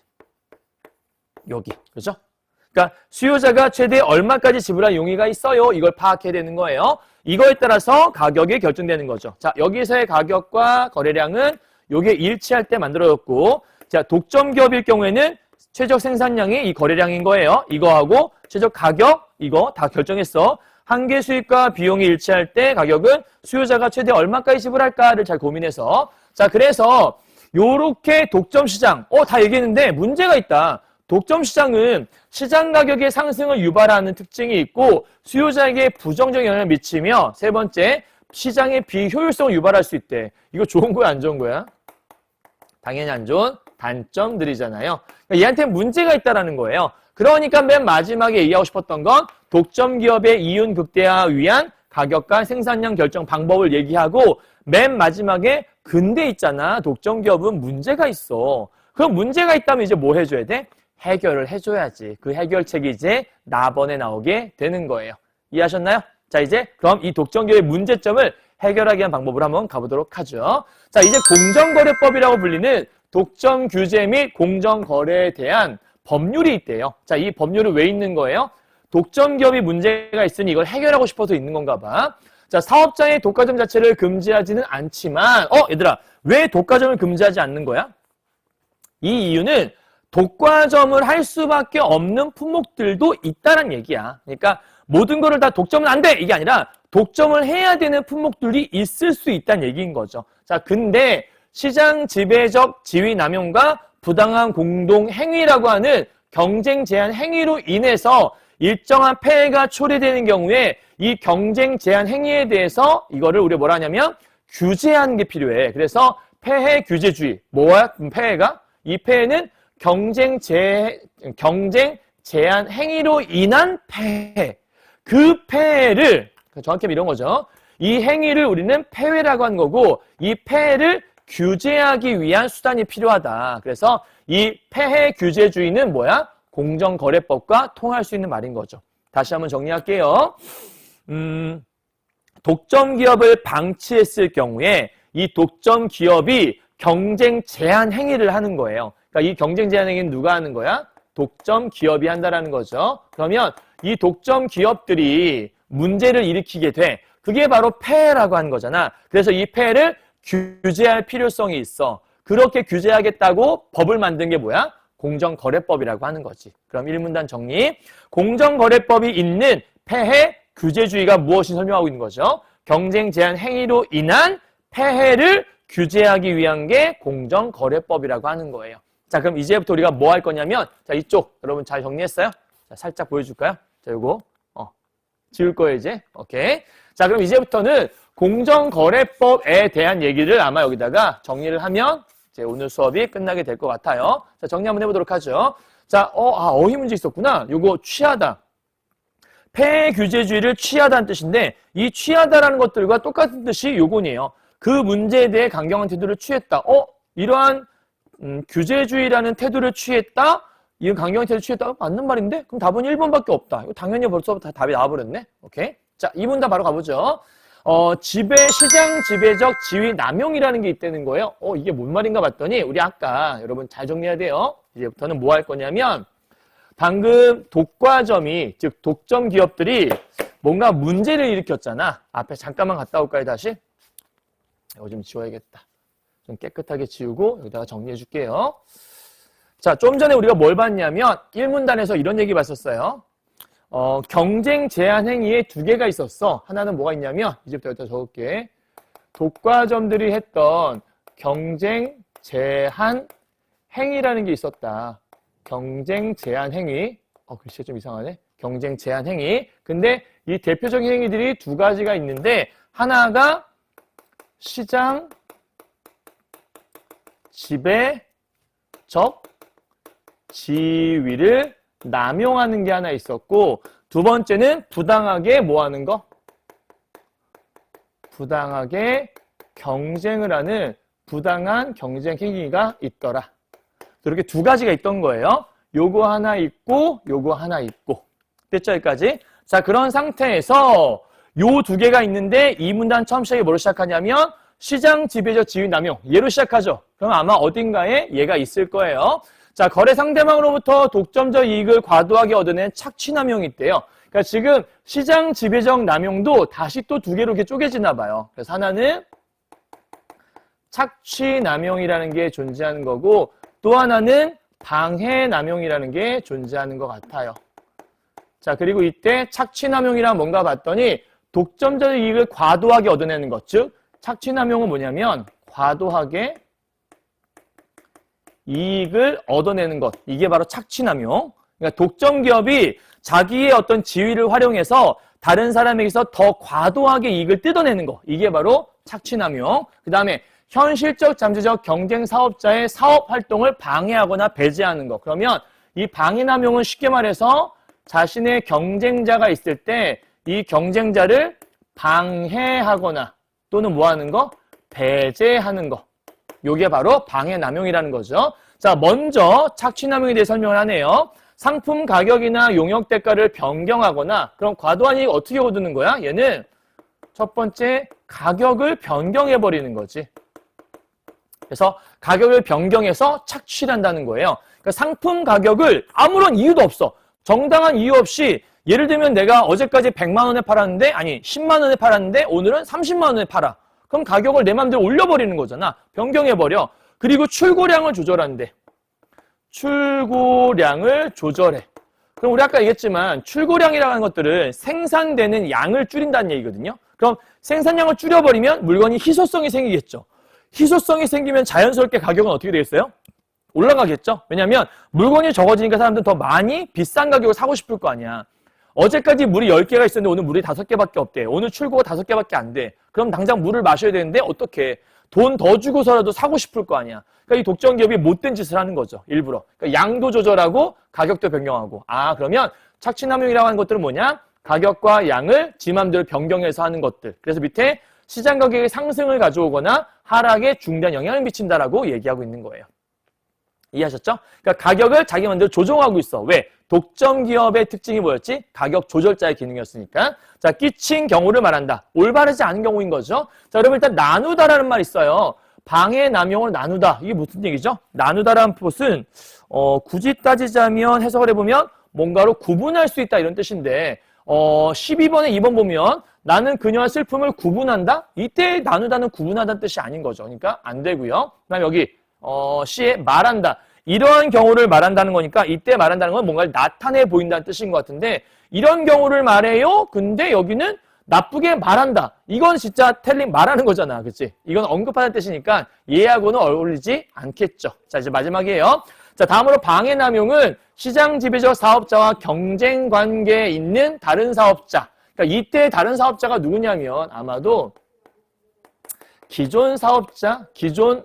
여기. 그죠? 그러니까 수요자가 최대 얼마까지 지불할 용의가 있어요. 이걸 파악해야 되는 거예요. 이거에 따라서 가격이 결정되는 거죠. 자, 여기서의 가격과 거래량은 요게 일치할 때 만들어졌고, 자, 독점 기업일 경우에는 최적 생산량이 이 거래량인 거예요. 이거하고 최적 가격, 이거 다 결정했어. 한 개 수입과 비용이 일치할 때 가격은 수요자가 최대 얼마까지 지불할까를 잘 고민해서. 자, 그래서 요렇게 독점 시장, 다 얘기했는데 문제가 있다. 독점 시장은 시장 가격의 상승을 유발하는 특징이 있고 수요자에게 부정적 영향을 미치며 세 번째, 시장의 비효율성을 유발할 수 있대. 이거 좋은 거야, 안 좋은 거야? 당연히 안 좋은 단점들이잖아요. 그러니까 얘한테 문제가 있다라는 거예요. 그러니까 맨 마지막에 얘기하고 싶었던 건 독점 기업의 이윤 극대화 위한 가격과 생산량 결정 방법을 얘기하고 맨 마지막에 근데 있잖아. 독점 기업은 문제가 있어. 그럼 문제가 있다면 이제 뭐 해줘야 돼? 해결을 해줘야지. 그 해결책이 이제 나번에 나오게 되는 거예요. 이해하셨나요? 자, 이제 그럼 이 독점 기업의 문제점을 해결하기 위한 방법을 한번 가보도록 하죠. 자, 이제 공정거래법이라고 불리는 독점 규제 및 공정거래에 대한 법률이 있대요. 자, 이 법률은 왜 있는 거예요? 독점 기업이 문제가 있으니 이걸 해결하고 싶어서 있는 건가 봐. 자, 사업자의 독과점 자체를 금지하지는 않지만, 얘들아, 왜 독과점을 금지하지 않는 거야? 이 이유는 독과점을 할 수밖에 없는 품목들도 있다는 얘기야. 그러니까 모든 거를 다 독점은 안 돼! 이게 아니라 독점을 해야 되는 품목들이 있을 수 있다는 얘기인 거죠. 자, 근데 시장 지배적 지위 남용과 부당한 공동 행위라고 하는 경쟁 제한 행위로 인해서 일정한 폐해가 초래되는 경우에 이 경쟁 제한 행위에 대해서 이거를 우리가 뭐라 하냐면 규제하는 게 필요해. 그래서 폐해 규제주의. 뭐야? 폐해가? 이 폐해는 경쟁 제한 행위로 인한 폐해. 그 폐해를, 정확히 하면 이런 거죠. 이 행위를 우리는 폐회라고 하는 거고, 이 폐해를 규제하기 위한 수단이 필요하다. 그래서 이 폐해 규제주의는 뭐야? 공정거래법과 통할 수 있는 말인 거죠. 다시 한번 정리할게요. 독점 기업을 방치했을 경우에 이 독점 기업이 경쟁 제한 행위를 하는 거예요. 그러니까 이 경쟁 제한 행위는 누가 하는 거야? 독점 기업이 한다라는 거죠. 그러면 이 독점 기업들이 문제를 일으키게 돼. 그게 바로 폐해라고 하는 거잖아. 그래서 이 폐해를 규제할 필요성이 있어. 그렇게 규제하겠다고 법을 만든 게 뭐야? 공정거래법이라고 하는 거지. 그럼 1문단 정리. 공정거래법이 있는 폐해 규제주의가 무엇이 설명하고 있는 거죠? 경쟁 제한 행위로 인한 폐해를 규제하기 위한 게 공정거래법이라고 하는 거예요. 자, 그럼 이제부터 우리가 뭐 할 거냐면, 자, 이쪽 여러분 잘 정리했어요? 자, 살짝 보여줄까요? 자, 요거 지울 거예요 이제. 오케이. 자, 그럼 이제부터는 공정거래법에 대한 얘기를 아마 여기다가 정리를 하면 이제 오늘 수업이 끝나게 될 것 같아요. 자, 정리 한번 해보도록 하죠. 자, 어휘 문제 있었구나. 요거 취하다. 폐해 규제주의를 취하다는 뜻인데, 이 취하다라는 것들과 똑같은 뜻이 요건이에요. 그 문제에 대해 강경한 태도를 취했다. 이러한 규제주의라는 태도를 취했다? 이건 강경한 태도를 취했다? 맞는 말인데? 그럼 답은 1번밖에 없다. 이거 당연히 벌써부터 답이 나와버렸네? 오케이. 자, 2번 답 바로 가보죠. 시장 지배적 지위 남용이라는 게 있다는 거예요. 이게 뭔 말인가 봤더니, 우리 아까 여러분 잘 정리해야 돼요. 이제부터는 뭐 할 거냐면, 방금 독과점이, 즉 독점 기업들이 뭔가 문제를 일으켰잖아. 앞에 잠깐만 갔다 올까요, 다시? 이거 좀 지워야겠다. 좀 깨끗하게 지우고 여기다가 정리해 줄게요. 자, 좀 전에 우리가 뭘 봤냐면 1문단에서 이런 얘기 봤었어요. 경쟁 제한 행위에 두 개가 있었어. 하나는 뭐가 있냐면, 이제부터 여기다 적을게. 독과점들이 했던 경쟁 제한 행위라는 게 있었다. 경쟁 제한 행위. 글씨가 좀 이상하네. 경쟁 제한 행위. 근데 이 대표적인 행위들이 두 가지가 있는데, 하나가 시장 지배적 지위를 남용하는 게 하나 있었고, 두 번째는 부당하게 뭐 하는 거? 부당하게 경쟁을 하는 부당한 경쟁 행위가 있더라. 이렇게 두 가지가 있던 거예요. 요거 하나 있고 요거 하나 있고. 됐죠? 여기까지? 자, 그런 상태에서 요 두 개가 있는데 이 문단 처음 시작에 뭐로 시작하냐면 시장 지배적 지위 남용. 얘로 시작하죠. 그럼 아마 어딘가에 얘가 있을 거예요. 자, 거래 상대방으로부터 독점적 이익을 과도하게 얻어낸 착취 남용이 있대요. 그러니까 지금 시장 지배적 남용도 다시 또 두 개로 이렇게 쪼개지나 봐요. 그래서 하나는 착취 남용이라는 게 존재하는 거고, 또 하나는 방해 남용이라는 게 존재하는 것 같아요. 자, 그리고 이때 착취 남용이란 뭔가 봤더니 독점적 이익을 과도하게 얻어내는 것, 즉 착취 남용은 뭐냐면 과도하게 이익을 얻어내는 것, 이게 바로 착취 남용. 그러니까 독점 기업이 자기의 어떤 지위를 활용해서 다른 사람에게서 더 과도하게 이익을 뜯어내는 것, 이게 바로 착취 남용. 그 다음에 현실적 잠재적 경쟁 사업자의 사업 활동을 방해하거나 배제하는 것. 그러면 이 방해 남용은 쉽게 말해서 자신의 경쟁자가 있을 때 이 경쟁자를 방해하거나 또는 뭐 하는 거? 배제하는 거. 요게 바로 방해 남용이라는 거죠. 자, 먼저 착취 남용에 대해 설명을 하네요. 상품 가격이나 용역 대가를 변경하거나, 그럼 과도한 이익 어떻게 얻는 거야? 얘는 첫 번째 가격을 변경해버리는 거지. 그래서 가격을 변경해서 착취를 한다는 거예요. 그러니까 상품 가격을 아무런 이유도 없어. 정당한 이유 없이, 예를 들면 내가 어제까지 100만 원에 팔았는데, 아니 10만 원에 팔았는데 오늘은 30만 원에 팔아. 그럼 가격을 내 맘대로 올려버리는 거잖아. 변경해버려. 그리고 출고량을 조절한대. 출고량을 조절해. 그럼 우리 아까 얘기했지만 출고량이라는 것들은 생산되는 양을 줄인다는 얘기거든요. 그럼 생산량을 줄여버리면 물건이 희소성이 생기겠죠. 희소성이 생기면 자연스럽게 가격은 어떻게 되겠어요? 올라가겠죠. 왜냐하면 물건이 적어지니까 사람들은 더 많이 비싼 가격을 사고 싶을 거 아니야. 어제까지 물이 10개가 있었는데 오늘 물이 5개밖에 없대. 오늘 출고가 5개밖에 안 돼. 그럼 당장 물을 마셔야 되는데 어떻게? 돈 더 주고서라도 사고 싶을 거 아니야. 그러니까 이 독점 기업이 못된 짓을 하는 거죠. 일부러. 그러니까 양도 조절하고 가격도 변경하고. 아, 그러면 착취남용이라고 하는 것들은 뭐냐? 가격과 양을 지 맘대로 변경해서 하는 것들. 그래서 밑에 시장 가격의 상승을 가져오거나 하락에 중대한 영향을 미친다라고 얘기하고 있는 거예요. 이해하셨죠? 그러니까 가격을 자기 맘대로 조정하고 있어. 왜? 독점 기업의 특징이 뭐였지? 가격 조절자의 기능이었으니까. 자, 끼친 경우를 말한다. 올바르지 않은 경우인 거죠. 자, 그러면 일단 나누다라는 말이 있어요. 방해 남용을 나누다. 이게 무슨 얘기죠? 나누다라는 것은 굳이 따지자면 해석을 해보면 뭔가로 구분할 수 있다 이런 뜻인데 12번에 2번 보면 나는 그녀와 슬픔을 구분한다? 이때 나누다는 구분하다는 뜻이 아닌 거죠. 그러니까 안 되고요. 그다음 여기 C에 말한다. 이러한 경우를 말한다는 거니까 이때 말한다는 건 뭔가를 나타내 보인다는 뜻인 것 같은데 이런 경우를 말해요. 근데 여기는 나쁘게 말한다. 이건 진짜 텔링 말하는 거잖아. 그치? 이건 언급하는 뜻이니까 얘하고는 어울리지 않겠죠. 자, 이제 마지막이에요. 자, 다음으로 방해남용은 시장 지배적 사업자와 경쟁 관계에 있는 다른 사업자. 그러니까 이때 다른 사업자가 누구냐면 아마도 기존 사업자, 기존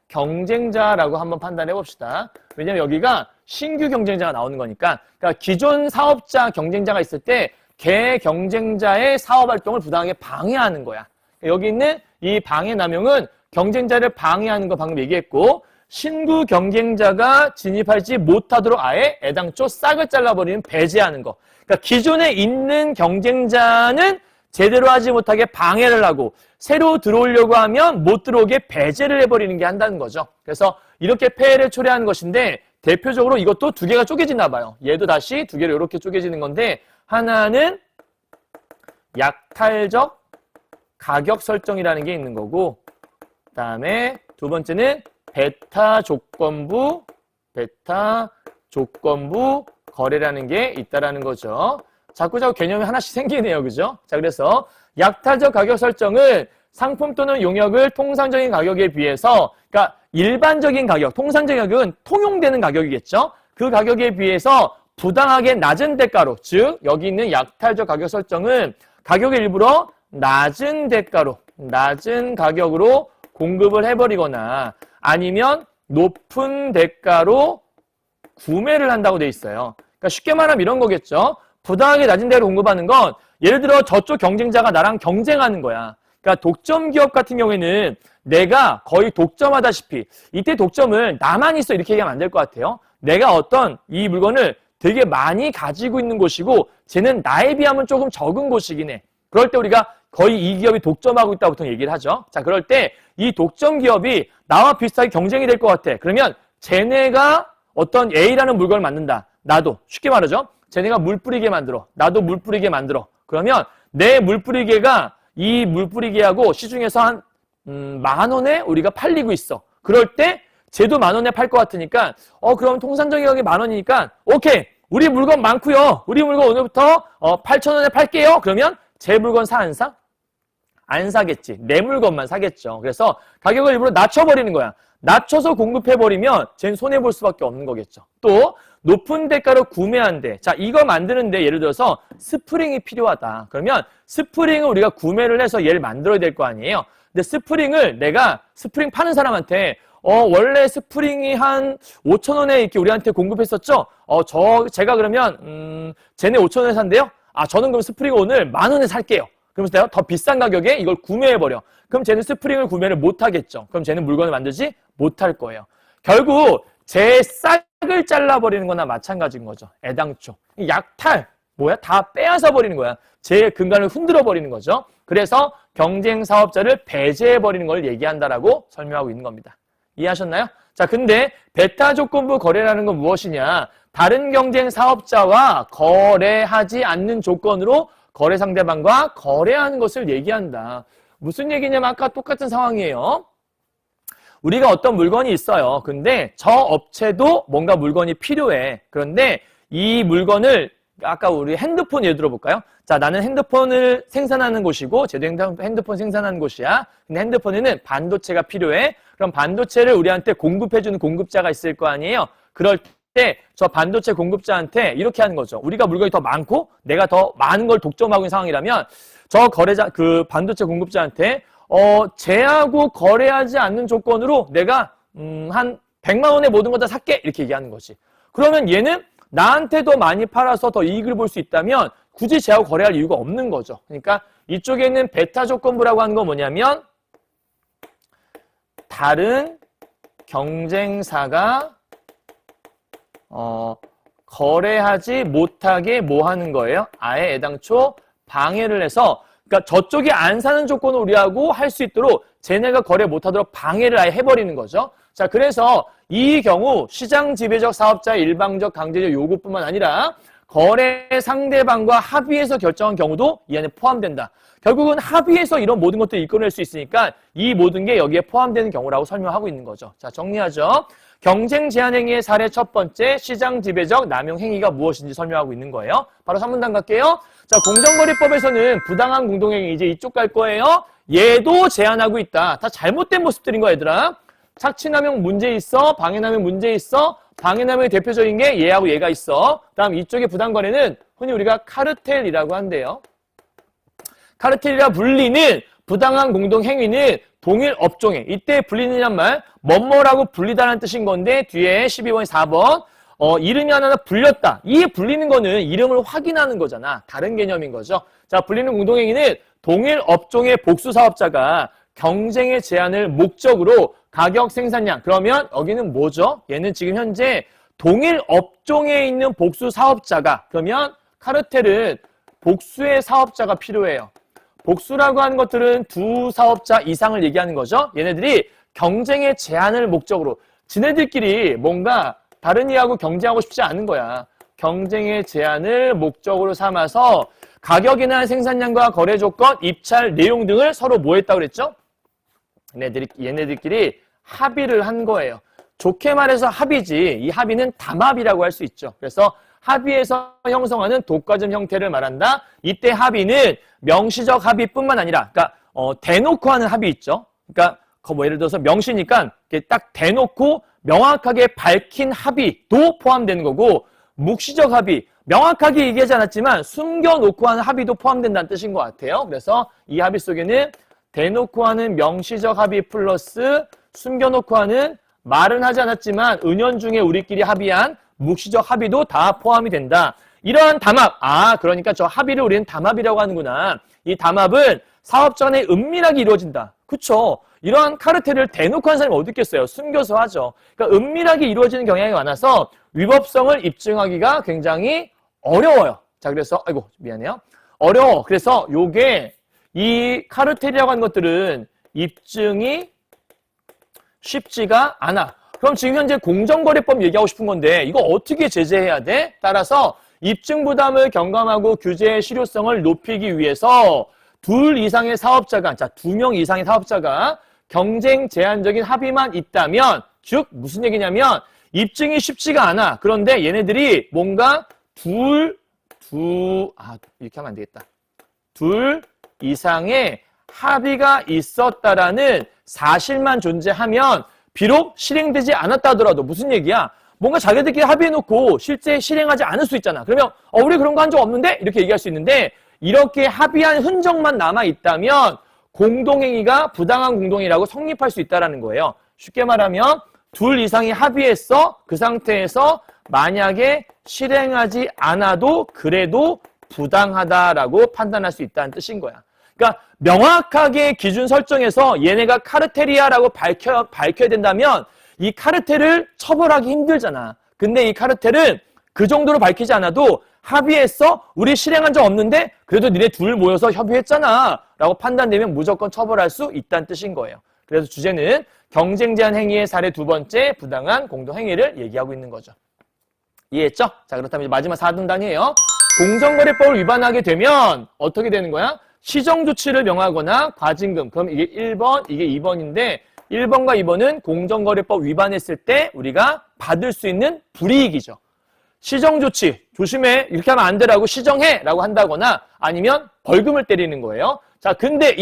경쟁자라고 한번 판단해 봅시다. 왜냐면 여기가 신규 경쟁자가 나오는 거니까. 그러니까 기존 사업자, 경쟁자가 있을 때 개 경쟁자의 사업 활동을 부당하게 방해하는 거야. 여기 있는 이 방해 남용은 경쟁자를 방해하는 거 방금 얘기했고 신규 경쟁자가 진입하지 못하도록 아예 애당초 싹을 잘라버리는 배제하는 거. 그러니까 기존에 있는 경쟁자는 제대로 하지 못하게 방해를 하고 새로 들어오려고 하면 못 들어오게 배제를 해버리는 게 한다는 거죠. 그래서 이렇게 폐해를 초래하는 것인데 대표적으로 이것도 두 개가 쪼개지나 봐요. 얘도 다시 두 개로 이렇게 쪼개지는 건데 하나는 약탈적 가격 설정이라는 게 있는 거고 그다음에 두 번째는 베타 조건부 거래라는 게 있다라는 거죠. 자꾸 개념이 하나씩 생기네요. 그죠? 자, 그래서 약탈적 가격 설정은 상품 또는 용역을 통상적인 가격에 비해서 그러니까 일반적인 가격, 통상적인 가격은 통용되는 가격이겠죠. 그 가격에 비해서 부당하게 낮은 대가로, 즉 여기 있는 약탈적 가격 설정은 가격을 일부러 낮은 대가로, 낮은 가격으로 공급을 해버리거나 아니면 높은 대가로 구매를 한다고 돼 있어요. 그러니까 쉽게 말하면 이런 거겠죠. 부당하게 낮은 대가로 공급하는 건 예를 들어 저쪽 경쟁자가 나랑 경쟁하는 거야. 그러니까 독점 기업 같은 경우에는 내가 거의 독점하다시피 이때 독점을 나만 있어 이렇게 얘기하면 안 될 것 같아요. 내가 어떤 이 물건을 되게 많이 가지고 있는 곳이고 쟤는 나에 비하면 조금 적은 곳이긴 해. 그럴 때 우리가 거의 이 기업이 독점하고 있다고 보통 얘기를 하죠. 자, 그럴 때 이 독점 기업이 나와 비슷하게 경쟁이 될 것 같아. 그러면 쟤네가 어떤 A라는 물건을 만든다. 나도 쉽게 말하죠. 쟤네가 물 뿌리게 만들어. 나도 물 뿌리게 만들어. 그러면 내 물 뿌리개가 이 물 뿌리개하고 시중에서 한 10,000원에 우리가 팔리고 있어. 그럴 때 쟤도 10,000원에 팔 것 같으니까 그럼 통상적인 가격이 10,000원이니까 오케이. 우리 물건 많고요. 우리 물건 오늘부터 8,000원에 팔게요. 그러면 제 물건 사 안 사? 안 사겠지. 내 물건만 사겠죠. 그래서 가격을 일부러 낮춰버리는 거야. 낮춰서 공급해버리면 쟤는 손해볼 수밖에 없는 거겠죠. 또 높은 대가로 구매한대. 자, 이거 만드는데 예를 들어서 스프링이 필요하다. 그러면 스프링을 우리가 구매를 해서 얘를 만들어야 될 거 아니에요. 근데 스프링을 내가 스프링 파는 사람한테 원래 스프링이 한 5,000원에 이렇게 우리한테 공급했었죠? 제가 그러면 쟤네 5,000원에 산대요? 아, 저는 그럼 스프링을 오늘 10,000원에 살게요. 그러면서 내가 더 비싼 가격에 이걸 구매해버려. 그럼 쟤는 스프링을 구매를 못하겠죠. 그럼 쟤는 물건을 만들지 못할 거예요. 결국 제 싹을 잘라버리는 거나 마찬가지인 거죠. 애당초. 약탈, 다 빼앗아 버리는 거야. 제 근간을 흔들어 버리는 거죠. 그래서 경쟁 사업자를 배제해버리는 걸 얘기한다라고 설명하고 있는 겁니다. 이해하셨나요? 자, 근데 베타 조건부 거래라는 건 무엇이냐? 다른 경쟁 사업자와 거래하지 않는 조건으로 거래 상대방과 거래하는 것을 얘기한다. 무슨 얘기냐면 아까 똑같은 상황이에요. 우리가 어떤 물건이 있어요. 근데 저 업체도 뭔가 물건이 필요해. 그런데 이 물건을 아까 우리 핸드폰 예를 들어볼까요? 자, 나는 핸드폰을 생산하는 곳이고 쟤도 핸드폰 생산하는 곳이야. 근데 핸드폰에는 반도체가 필요해. 그럼 반도체를 우리한테 공급해주는 공급자가 있을 거 아니에요? 그럴 때 저 반도체 공급자한테 이렇게 하는 거죠. 우리가 물건이 더 많고 내가 더 많은 걸 독점하고 있는 상황이라면 저 거래자, 그 반도체 공급자한테 쟤하고 거래하지 않는 조건으로 내가 한 100만 원에 모든 거 다 살게 이렇게 얘기하는 거지. 그러면 얘는 나한테 더 많이 팔아서 더 이익을 볼 수 있다면 굳이 쟤하고 거래할 이유가 없는 거죠. 그러니까 이쪽에는 베타 조건부라고 하는 건 뭐냐면 다른 경쟁사가 거래하지 못하게 뭐 하는 거예요? 아예 애당초 방해를 해서, 그러니까 저쪽이 안 사는 조건을 우리하고 할 수 있도록 쟤네가 거래 못하도록 방해를 아예 해버리는 거죠. 자, 그래서 이 경우 시장 지배적 사업자의 일방적 강제적 요구뿐만 아니라 거래 상대방과 합의해서 결정한 경우도 이 안에 포함된다. 결국은 합의해서 이런 모든 것들을 이끌어낼 수 있으니까 이 모든 게 여기에 포함되는 경우라고 설명하고 있는 거죠. 자, 정리하죠. 경쟁 제한 행위의 사례 첫 번째, 시장 지배적 남용 행위가 무엇인지 설명하고 있는 거예요. 바로 3문단 갈게요. 자, 공정거래법에서는 부당한 공동행위, 이제 이쪽 갈 거예요. 얘도 제한하고 있다. 다 잘못된 모습들인 거야, 얘들아. 착취남용 문제 있어, 방해남용 문제 있어. 방해남용의 대표적인 게 얘하고 얘가 있어. 다음 이쪽의 부당거래는 흔히 우리가 카르텔이라고 한대요. 카르텔이라 불리는 부당한 공동행위는 동일 업종에, 이때 불리느란 말, 뭐뭐라고 불리다라는 뜻인 건데 뒤에 12번, 4번 이름이 하나 불렸다. 이 불리는 거는 이름을 확인하는 거잖아. 다른 개념인 거죠. 자, 불리는 공동행위는 동일 업종의 복수 사업자가 경쟁의 제한을 목적으로 가격 생산량, 그러면 여기는 뭐죠? 얘는 지금 현재 동일 업종에 있는 복수 사업자가, 그러면 카르텔은 복수의 사업자가 필요해요. 복수라고 하는 것들은 두 사업자 이상을 얘기하는 거죠. 얘네들이 경쟁의 제한을 목적으로, 지네들끼리 뭔가 다른 이하고 경쟁하고 싶지 않은 거야. 경쟁의 제한을 목적으로 삼아서 가격이나 생산량과 거래 조건, 입찰 내용 등을 서로 뭐 했다고 그랬죠? 얘네들끼리 합의를 한 거예요. 좋게 말해서 합의지, 이 합의는 담합이라고 할 수 있죠. 그래서 합의에서 형성하는 독과점 형태를 말한다. 이때 합의는 명시적 합의뿐만 아니라, 그러니까 대놓고 하는 합의 있죠. 그러니까 뭐 예를 들어서 명시니까 딱 대놓고 명확하게 밝힌 합의도 포함되는 거고, 묵시적 합의, 명확하게 얘기하지 않았지만 숨겨놓고 하는 합의도 포함된다는 뜻인 것 같아요. 그래서 이 합의 속에는 대놓고 하는 명시적 합의 플러스 숨겨놓고 하는 말은 하지 않았지만 은연중에 우리끼리 합의한 묵시적 합의도 다 포함이 된다. 이러한 담합, 그러니까 저 합의를 우리는 담합이라고 하는구나. 이 담합은 사업자 간에 은밀하게 이루어진다. 그쵸? 이러한 카르텔을 대놓고 하는 사람이 어디 있겠어요? 숨겨서 하죠. 그러니까 은밀하게 이루어지는 경향이 많아서 위법성을 입증하기가 굉장히 어려워요. 자, 그래서 미안해요. 어려워. 그래서 요게 이 카르텔이라고 하는 것들은 입증이 쉽지가 않아. 그럼 지금 현재 공정거래법 얘기하고 싶은 건데 이거 어떻게 제재해야 돼? 따라서 입증 부담을 경감하고 규제의 실효성을 높이기 위해서 둘 이상의 사업자가, 자, 2명 이상의 사업자가 경쟁 제한적인 합의만 있다면, 즉 무슨 얘기냐면 입증이 쉽지가 않아. 그런데 얘네들이 뭔가 이렇게 하면 안 되겠다. 둘 이상의 합의가 있었다라는 사실만 존재하면 비록 실행되지 않았다 하더라도, 무슨 얘기야? 뭔가 자기들끼리 합의해놓고 실제 실행하지 않을 수 있잖아. 그러면 우리 그런 거 한 적 없는데? 이렇게 얘기할 수 있는데, 이렇게 합의한 흔적만 남아있다면 공동행위가 부당한 공동행위라고 성립할 수 있다는 거예요. 쉽게 말하면 둘 이상이 합의했어. 그 상태에서 만약에 실행하지 않아도 그래도 부당하다라고 판단할 수 있다는 뜻인 거야. 그러니까 명확하게 기준 설정해서 얘네가 카르텔이야라고 밝혀야 된다면 이 카르텔을 처벌하기 힘들잖아. 근데 이 카르텔은 그 정도로 밝히지 않아도 합의했어? 우리 실행한 적 없는데 그래도 니네 둘 모여서 협의했잖아 라고 판단되면 무조건 처벌할 수 있다는 뜻인 거예요. 그래서 주제는 경쟁 제한 행위의 사례 두 번째, 부당한 공동행위를 얘기하고 있는 거죠. 이해했죠? 자, 그렇다면 이제 마지막 4등단이에요. 공정거래법을 위반하게 되면 어떻게 되는 거야? 시정조치를 명하거나 과징금. 그럼 이게 1번, 이게 2번인데 1번과 2번은 공정거래법 위반했을 때 우리가 받을 수 있는 불이익이죠. 시정조치, 조심해, 이렇게 하면 안 되라고 시정해 라고 한다거나 아니면 벌금을 때리는 거예요. 자, 근데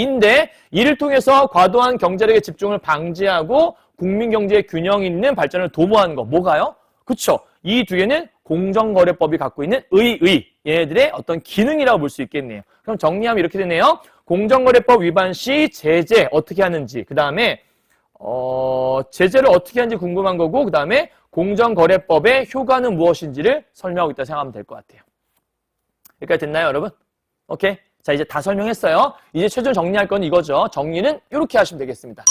이를 통해서 과도한 경제력의 집중을 방지하고 국민경제의 균형 있는 발전을 도모하는 거. 뭐가요? 그쵸? 이 두 개는 공정거래법이 갖고 있는 의의. 얘네들의 어떤 기능이라고 볼 수 있겠네요. 그럼 정리하면 이렇게 되네요. 공정거래법 위반 시 제재 어떻게 하는지, 그 다음에 제재를 어떻게 하는지 궁금한 거고, 그 다음에 공정거래법의 효과는 무엇인지를 설명하고 있다 생각하면 될 것 같아요. 여기까지 됐나요, 여러분? 오케이. 자, 이제 다 설명했어요. 이제 최종 정리할 건 이거죠. 정리는 이렇게 하시면 되겠습니다.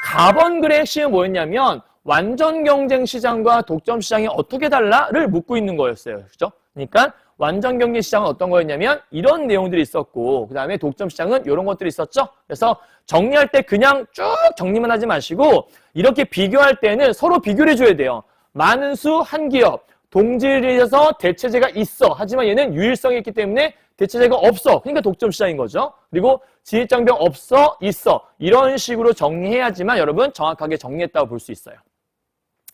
가번글의 핵심은 뭐였냐면, 완전 경쟁 시장과 독점 시장이 어떻게 달라를 묻고 있는 거였어요. 그죠? 그러니까 완전 경쟁 시장은 어떤 거였냐면 이런 내용들이 있었고, 그 다음에 독점 시장은 이런 것들이 있었죠. 그래서 정리할 때 그냥 쭉 정리만 하지 마시고 이렇게 비교할 때는 서로 비교를 해줘야 돼요. 많은 수 한 기업, 동질에서 대체제가 있어. 하지만 얘는 유일성이 있기 때문에 대체제가 없어. 그러니까 독점 시장인 거죠. 그리고 진입장벽 없어, 있어. 이런 식으로 정리해야지만 여러분 정확하게 정리했다고 볼 수 있어요.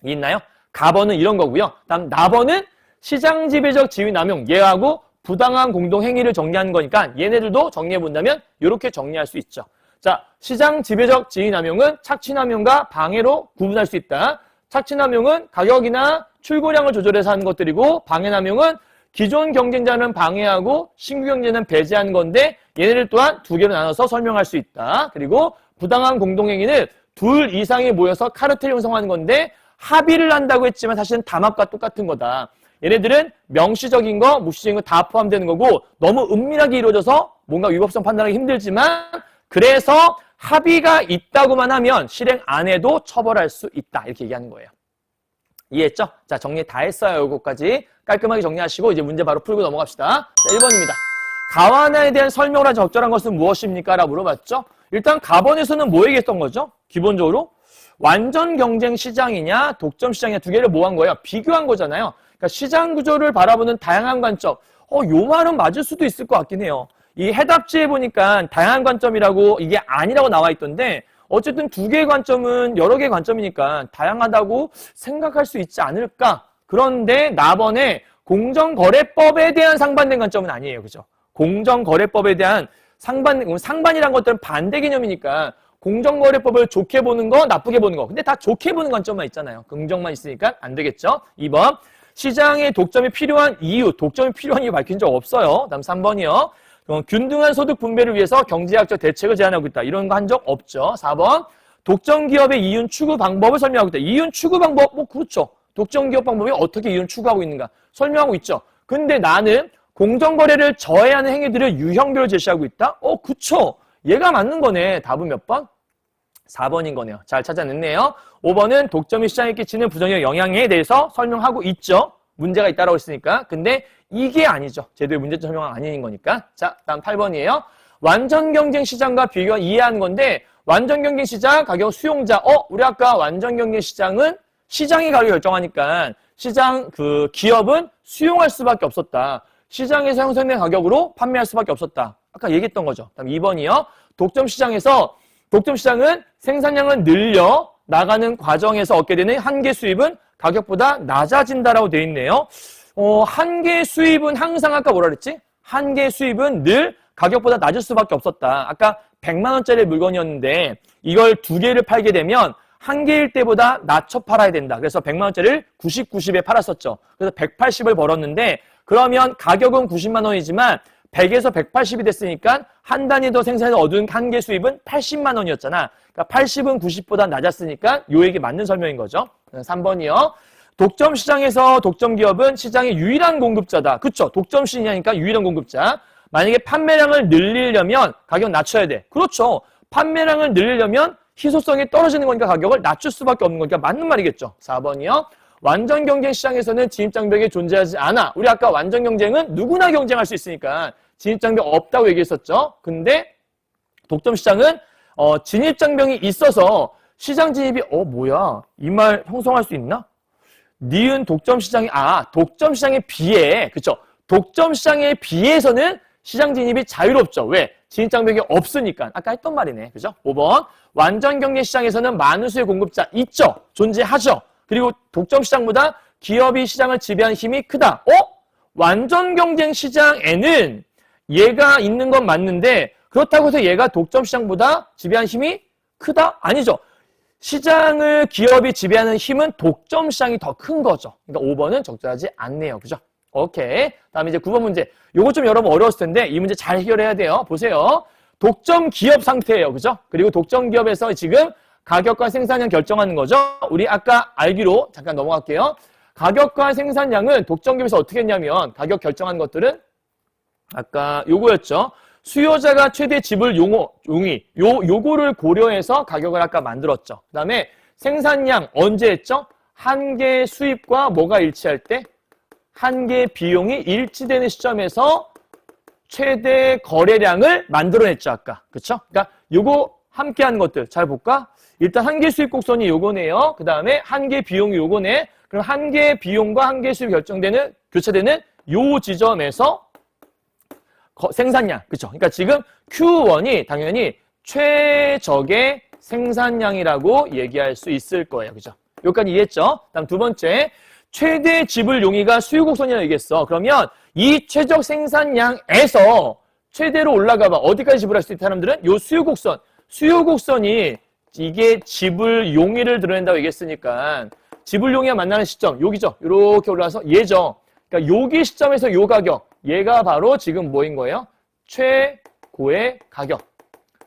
있나요? 가번은 이런 거고요. 다음 나번은 시장 지배적 지위 남용, 얘하고 부당한 공동 행위를 정리하는 거니까 얘네들도 정리해 본다면 이렇게 정리할 수 있죠. 자, 시장 지배적 지위 남용은 착취 남용과 방해로 구분할 수 있다. 착취 남용은 가격이나 출고량을 조절해서 하는 것들이고, 방해 남용은 기존 경쟁자는 방해하고 신규 경쟁자는 배제하는 건데 얘네들 또한 두 개로 나눠서 설명할 수 있다. 그리고 부당한 공동 행위는 둘 이상이 모여서 카르텔 형성하는 건데 합의를 한다고 했지만 사실은 담합과 똑같은 거다. 얘네들은 명시적인 거, 무시적인 거 다 포함되는 거고 너무 은밀하게 이루어져서 뭔가 위법성 판단하기 힘들지만 그래서 합의가 있다고만 하면 실행 안 해도 처벌할 수 있다. 이렇게 얘기하는 거예요. 이해했죠? 자, 정리 다 했어요. 이거까지 깔끔하게 정리하시고 이제 문제 바로 풀고 넘어갑시다. 자, 1번입니다. 가완화에 대한 설명을 한 적절한 것은 무엇입니까? 라고 물어봤죠. 일단 가번에서는 뭐 얘기했던 거죠? 기본적으로 완전 경쟁 시장이냐 독점 시장이냐 두 개를 뭐 한 거예요? 비교한 거잖아요. 그러니까 시장 구조를 바라보는 다양한 관점. 요 말은 맞을 수도 있을 것 같긴 해요. 이 해답지에 보니까 다양한 관점이라고 이게 아니라고 나와 있던데 어쨌든 두 개의 관점은 여러 개의 관점이니까 다양하다고 생각할 수 있지 않을까? 그런데 나번에 공정거래법에 대한 상반된 관점은 아니에요. 그죠? 공정거래법에 대한 상반이란 것들은 반대 개념이니까 공정거래법을 좋게 보는 거, 나쁘게 보는 거. 근데 다 좋게 보는 관점만 있잖아요. 긍정만 있으니까 안 되겠죠? 2번. 시장에 독점이 필요한 이유, 독점이 필요한 이유 밝힌 적 없어요. 다음 3번이요. 균등한 소득 분배를 위해서 경제학적 대책을 제안하고 있다. 이런 거 한 적 없죠. 4번. 독점 기업의 이윤 추구 방법을 설명하고 있다. 이윤 추구 방법, 뭐 그렇죠. 독점 기업 방법이 어떻게 이윤 추구하고 있는가 설명하고 있죠. 근데 나는 공정거래를 저해하는 행위들을 유형별로 제시하고 있다? 그쵸. 얘가 맞는 거네. 답은 몇 번? 4번인 거네요. 잘 찾아냈네요. 5번은 독점이 시장에 끼치는 부정적 영향에 대해서 설명하고 있죠. 문제가 있다라고 했으니까. 근데 이게 아니죠. 제도의 문제점 설명은 아닌 거니까. 자, 다음 8번이에요. 완전 경쟁 시장과 비교 이해하는 건데 완전 경쟁 시장 가격 수용자. 우리 아까 완전 경쟁 시장은 시장이 가격을 결정하니까 시장 기업은 수용할 수밖에 없었다. 시장에서 형성된 가격으로 판매할 수밖에 없었다. 아까 얘기했던 거죠. 다음 2번이요. 독점 시장은 생산량을 늘려 나가는 과정에서 얻게 되는 한계 수입은 가격보다 낮아진다라고 되어 있네요. 한계 수입은 항상 아까 뭐라 그랬지? 한계 수입은 늘 가격보다 낮을 수밖에 없었다. 아까 100만 원짜리 물건이었는데 이걸 두 개를 팔게 되면 한 개일 때보다 낮춰 팔아야 된다. 그래서 100만 원짜리를 90, 90에 팔았었죠. 그래서 180을 벌었는데 그러면 가격은 90만 원이지만 100에서 180이 됐으니까 한 단위 더 생산해서 얻은 한계 수입은 80만 원이었잖아. 그러니까 80은 90보다 낮았으니까 요에게 맞는 설명인 거죠. 3번이요. 독점 시장에서 독점 기업은 시장의 유일한 공급자다. 그쵸? 독점 시장이니까 유일한 공급자. 만약에 판매량을 늘리려면 가격 낮춰야 돼. 그렇죠. 판매량을 늘리려면 희소성이 떨어지는 거니까 가격을 낮출 수밖에 없는 거니까 맞는 말이겠죠. 4번이요. 완전 경쟁 시장에서는 진입장벽이 존재하지 않아. 우리 아까 완전 경쟁은 누구나 경쟁할 수 있으니까 진입장벽 없다고 얘기했었죠. 근데 독점 시장은 진입장벽이 있어서 시장 진입이 뭐야? 이 말 형성할 수 있나? 니은 독점 시장이 독점 시장에 비해 그쵸? 독점 시장에 비해서는 시장 진입이 자유롭죠. 왜? 진입장벽이 없으니까. 아까 했던 말이네. 그죠? 5번. 완전 경쟁 시장에서는 많은 수의 공급자 있죠. 존재하죠. 그리고 독점 시장보다 기업이 시장을 지배하는 힘이 크다. 완전 경쟁 시장에는 얘가 있는 건 맞는데 그렇다고 해서 얘가 독점 시장보다 지배하는 힘이 크다? 아니죠. 시장을 기업이 지배하는 힘은 독점 시장이 더 큰 거죠. 그러니까 5번은 적절하지 않네요. 그죠? 오케이. 다음에 이제 9번 문제. 요거 좀 여러분 어려웠을 텐데 이 문제 잘 해결해야 돼요. 보세요. 독점 기업 상태예요. 그죠? 그리고 독점 기업에서 지금 가격과 생산량 결정하는 거죠. 우리 아까 알기로 잠깐 넘어갈게요. 가격과 생산량은 독점 기업에서 어떻게 했냐면 가격 결정한 것들은 아까 요거였죠. 수요자가 최대 지불 용의 요거를 고려해서 가격을 아까 만들었죠. 그 다음에 생산량 언제 했죠? 한계 수입과 뭐가 일치할 때? 한계 비용이 일치되는 시점에서 최대 거래량을 만들어냈죠, 아까. 그쵸? 그러니까 요거 함께 하는 것들 잘 볼까? 일단 한계 수입 곡선이 요거네요. 그 다음에 한계 비용이 요거네. 그럼 한계 비용과 한계 수입이 교차되는 요 지점에서 생산량. 그쵸? 그러니까 지금 Q1이 당연히 최적의 생산량이라고 얘기할 수 있을 거예요. 그죠? 여기까지 이해했죠? 다음 두 번째. 최대 지불 용의가 수요곡선이라고 얘기했어. 그러면 이 최적 생산량에서 최대로 올라가 봐. 어디까지 지불할 수 있다 사람들은? 요 수요곡선. 수요곡선이 이게 지불 용의를 드러낸다고 얘기했으니까 지불 용의가 만나는 시점 여기죠. 이렇게 올라와서 얘죠. 그러니까 여기 시점에서 요 가격. 얘가 바로 지금 뭐인 거예요? 최고의 가격.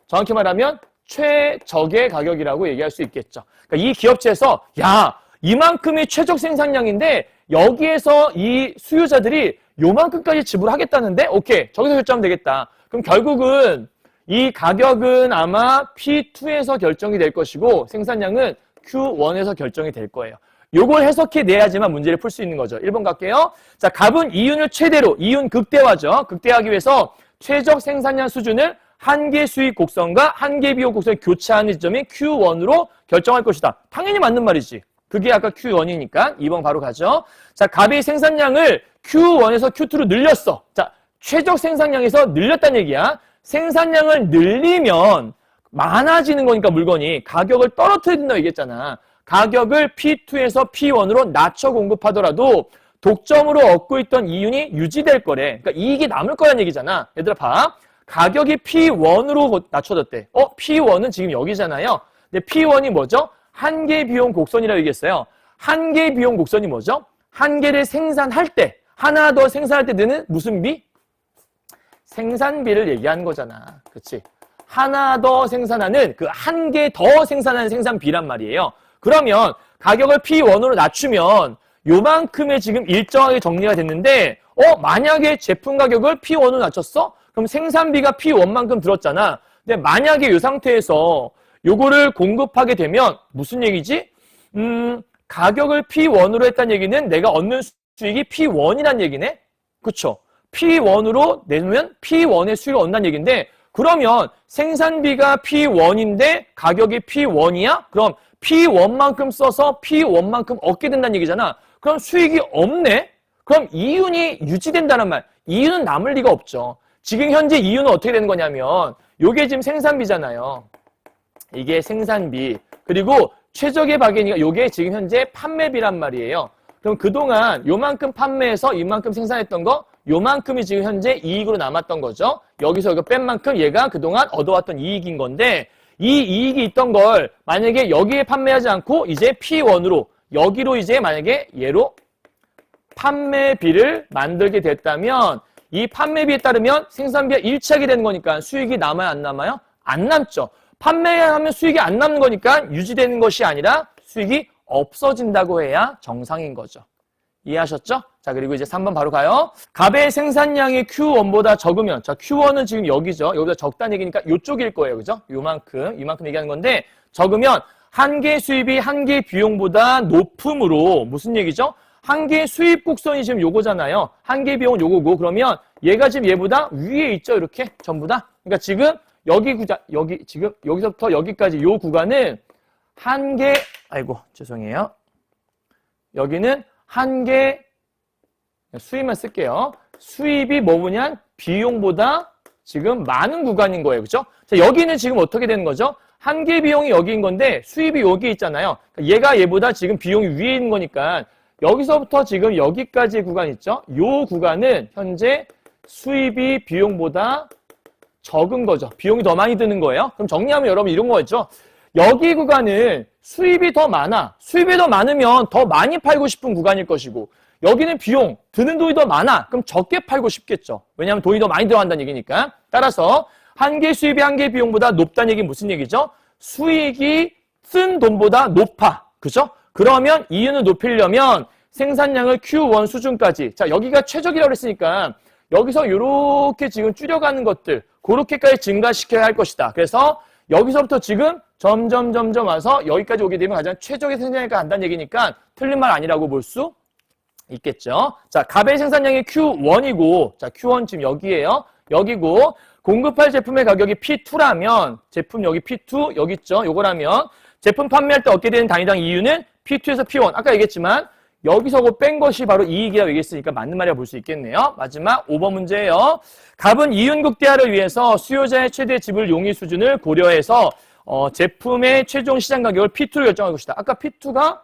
정확히 말하면 최적의 가격이라고 얘기할 수 있겠죠. 그러니까 이 기업체에서 야 이만큼이 최적 생산량인데 여기에서 이 수요자들이 요만큼까지 지불하겠다는데 오케이 저기서 결정하면 되겠다. 그럼 결국은 이 가격은 아마 P2에서 결정이 될 것이고 생산량은 Q1에서 결정이 될 거예요. 요걸 해석해 내야지만 문제를 풀 수 있는 거죠. 1번 갈게요. 자, 값은 이윤을 최대로, 이윤 극대화죠. 극대화하기 위해서 최적 생산량 수준을 한계 수익 곡선과 한계 비용 곡선이 교차하는 지점인 Q1으로 결정할 것이다. 당연히 맞는 말이지. 그게 아까 Q1이니까 2번 바로 가죠. 자, 값의 생산량을 Q1에서 Q2로 늘렸어. 자, 최적 생산량에서 늘렸다는 얘기야. 생산량을 늘리면 많아지는 거니까 물건이 가격을 떨어뜨려야 된다고 얘기했잖아. 가격을 P2에서 P1으로 낮춰 공급하더라도 독점으로 얻고 있던 이윤이 유지될 거래. 그러니까 이익이 남을 거란 얘기잖아. 얘들아 봐. 가격이 P1으로 낮춰졌대. P1은 지금 여기잖아요. 근데 P1이 뭐죠? 한계 비용 곡선이라고 얘기했어요. 한계 비용 곡선이 뭐죠? 한 개를 생산할 때, 하나 더 생산할 때 드는 무슨 비? 생산비를 얘기하는 거잖아. 그치? 하나 더 생산하는 그 한 개 더 생산하는 생산비란 말이에요. 그러면 가격을 P1으로 낮추면 요만큼의 지금 일정하게 정리가 됐는데 만약에 제품 가격을 P1으로 낮췄어? 그럼 생산비가 P1만큼 들었잖아. 근데 만약에 이 상태에서 요거를 공급하게 되면 무슨 얘기지? 가격을 P1으로 했다는 얘기는 내가 얻는 수익이 P1이란 얘기네? 그쵸? P1으로 내면 P1의 수익을 얻는다는 얘기인데 그러면 생산비가 P1인데 가격이 P1이야? 그럼 P1만큼 써서 P1만큼 얻게 된다는 얘기잖아. 그럼 수익이 없네? 그럼 이윤이 유지된다는 말. 이윤은 남을 리가 없죠. 지금 현재 이윤은 어떻게 되는 거냐면 요게 지금 생산비잖아요. 이게 생산비. 그리고 최적의 박이니까 요게 지금 현재 판매비란 말이에요. 그럼 그동안 요만큼 판매해서 이만큼 생산했던 거 요만큼이 지금 현재 이익으로 남았던 거죠. 여기서 이거 뺀 만큼 얘가 그동안 얻어왔던 이익인 건데 이 이익이 있던 걸 만약에 여기에 판매하지 않고 이제 P1으로 여기로 이제 만약에 얘로 판매비를 만들게 됐다면 이 판매비에 따르면 생산비가 일치하게 되는 거니까 수익이 남아요? 안 남아요? 안 남죠. 판매하면 수익이 안 남는 거니까 유지되는 것이 아니라 수익이 없어진다고 해야 정상인 거죠. 이해하셨죠? 자, 그리고 이제 3번 바로 가요. 값의 생산량이 Q1보다 적으면, 자, Q1은 지금 여기죠. 여기보다 적다는 얘기니까 이쪽일 거예요. 그죠? 이만큼 얘기하는 건데, 적으면 한계 수입이 한계 비용보다 높음으로, 무슨 얘기죠? 한계 수입 곡선이 지금 요거잖아요. 한계 비용은 요거고, 그러면 얘가 지금 얘보다 위에 있죠. 이렇게 전부 다. 그러니까 지금 지금 여기서부터 여기까지 요 구간은 한계, 아이고, 죄송해요. 여기는 한계 수입만 쓸게요. 수입이 뭐냐? 비용보다 지금 많은 구간인 거예요. 그렇죠? 자, 여기는 지금 어떻게 되는 거죠? 한계 비용이 여기인 건데 수입이 여기 있잖아요. 얘가 얘보다 지금 비용이 위에 있는 거니까 여기서부터 지금 여기까지의 구간 있죠? 요 구간은 현재 수입이 비용보다 적은 거죠. 비용이 더 많이 드는 거예요. 그럼 정리하면 여러분 이런 거였죠. 여기 구간은 수입이 더 많아. 수입이 더 많으면 더 많이 팔고 싶은 구간일 것이고 여기는 비용, 드는 돈이 더 많아. 그럼 적게 팔고 싶겠죠. 왜냐하면 돈이 더 많이 들어간다는 얘기니까. 따라서 한 개 수입이 한 개 비용보다 높다는 얘기는 무슨 얘기죠? 수익이 쓴 돈보다 높아. 그죠? 그러면 이윤을 높이려면 생산량을 Q1 수준까지. 자, 여기가 최적이라고 그랬으니까 여기서 이렇게 지금 줄여가는 것들, 그렇게까지 증가시켜야 할 것이다. 그래서 여기서부터 지금 점점 와서 여기까지 오게 되면 가장 최적의 생산량이 간다는 얘기니까 틀린 말 아니라고 볼 수 있겠죠. 자, 갑의 생산량이 Q1이고, 자, Q1 지금 여기에요. 여기고, 공급할 제품의 가격이 P2라면, 제품 여기 P2, 여기 있죠. 요거라면, 제품 판매할 때 얻게 되는 단위당 이윤은 P2에서 P1. 아까 얘기했지만, 여기서 뺀 것이 바로 이익이라고 얘기했으니까 맞는 말이라고 볼 수 있겠네요. 마지막 5번 문제예요. 갑은 이윤 극대화를 위해서 수요자의 최대 지불 용의 수준을 고려해서 제품의 최종 시장 가격을 P2로 결정할 것이다. 아까 P2가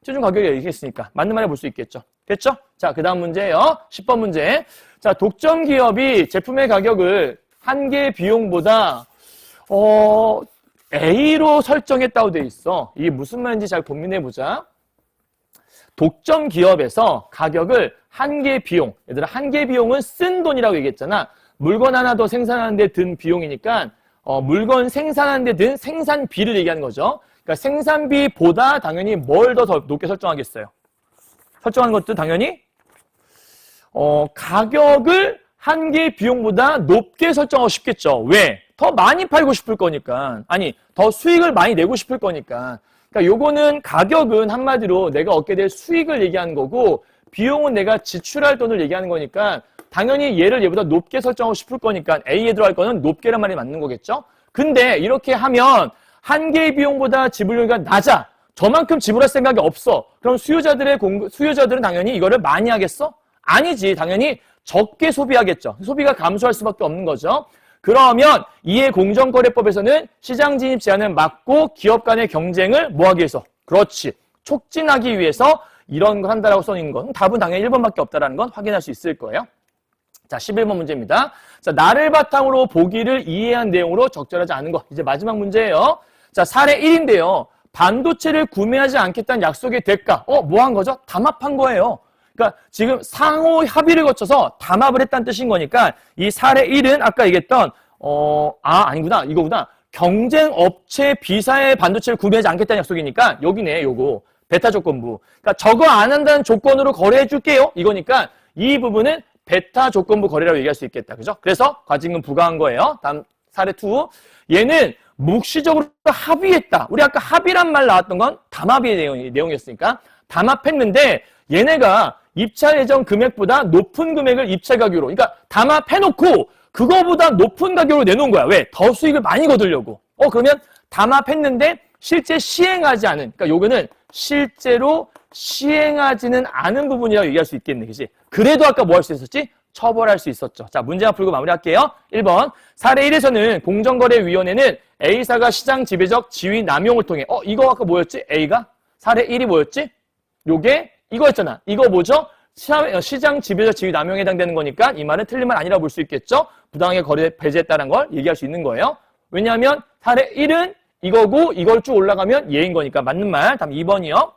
최종 가격이라고 얘기했으니까 맞는 말이라고 볼 수 있겠죠. 됐죠? 자, 그 다음 문제예요. 10번 문제. 자, 독점 기업이 제품의 가격을 한 개의 비용보다 A로 설정했다고 돼 있어. 이게 무슨 말인지 잘 고민해보자. 독점 기업에서 가격을 한 개 비용, 얘들아 한 개 비용은 쓴 돈이라고 얘기했잖아. 물건 하나 더 생산하는 데 든 비용이니까 물건 생산하는 데 든 생산비를 얘기하는 거죠. 그러니까 생산비보다 당연히 뭘 더 높게 설정하겠어요. 설정하는 것도 당연히 가격을 한 개 비용보다 높게 설정하고 싶겠죠. 왜? 더 많이 팔고 싶을 거니까. 아니, 더 수익을 많이 내고 싶을 거니까. 그러니까 요거는 가격은 한마디로 내가 얻게 될 수익을 얘기하는 거고 비용은 내가 지출할 돈을 얘기하는 거니까 당연히 얘를 얘보다 높게 설정하고 싶을 거니까 A에 들어갈 거는 높게란 말이 맞는 거겠죠? 근데 이렇게 하면 한 개의 비용보다 지불료가 낮아. 저만큼 지불할 생각이 없어. 그럼 수요자들은 당연히 이거를 많이 하겠어? 아니지. 당연히 적게 소비하겠죠. 소비가 감소할 수밖에 없는 거죠. 그러면 이해 공정거래법에서는 시장 진입 제한을 막고 기업 간의 경쟁을 뭐하기 위해서? 그렇지. 촉진하기 위해서 이런 걸 한다라고 써있는 건 답은 당연히 1번밖에 없다라는 건 확인할 수 있을 거예요. 자, 11번 문제입니다. 자, 나를 바탕으로 보기를 이해한 내용으로 적절하지 않은 거. 이제 마지막 문제예요. 자, 사례 1인데요. 반도체를 구매하지 않겠다는 약속의 대가. 뭐 한 거죠? 담합한 거예요. 그러니까 지금 상호 합의를 거쳐서 담합을 했다는 뜻인 거니까 이 사례 1은 아까 얘기했던 아니구나. 이거구나. 경쟁 업체 B사의 반도체를 구매하지 않겠다는 약속이니까 여기네. 요거. 베타 조건부. 그러니까 저거 안 한다는 조건으로 거래해 줄게요. 이거니까 이 부분은 베타 조건부 거래라고 얘기할 수 있겠다. 그죠? 그래서 과징금 부과한 거예요. 다음 사례 2. 얘는 묵시적으로 합의했다. 우리 아까 합의란 말 나왔던 건 담합의 내용이었으니까 담합했는데 얘네가 입찰 예정 금액보다 높은 금액을 입찰 가격으로, 그러니까 담합해놓고 그거보다 높은 가격으로 내놓은 거야. 왜? 더 수익을 많이 거두려고. 그러면 담합했는데 실제 시행하지 않은, 그러니까 요거는 실제로 시행하지는 않은 부분이라고 얘기할 수 있겠네. 그치? 그래도 아까 뭐 할 수 있었지? 처벌할 수 있었죠. 자, 문제만 풀고 마무리할게요. 1번. 사례 1에서는 공정거래위원회는 A사가 시장 지배적 지위 남용을 통해, 이거 아까 뭐였지? A가? 사례 1이 뭐였지? 요게 이거였잖아. 이거 뭐죠? 시장 지배적 지위 남용에 해당되는 거니까 이 말은 틀린 말 아니라고 볼 수 있겠죠? 부당하게 거래 배제했다는 걸 얘기할 수 있는 거예요. 왜냐하면 사례 1은 이거고 이걸 쭉 올라가면 얘인 거니까 맞는 말. 다음 2번이요.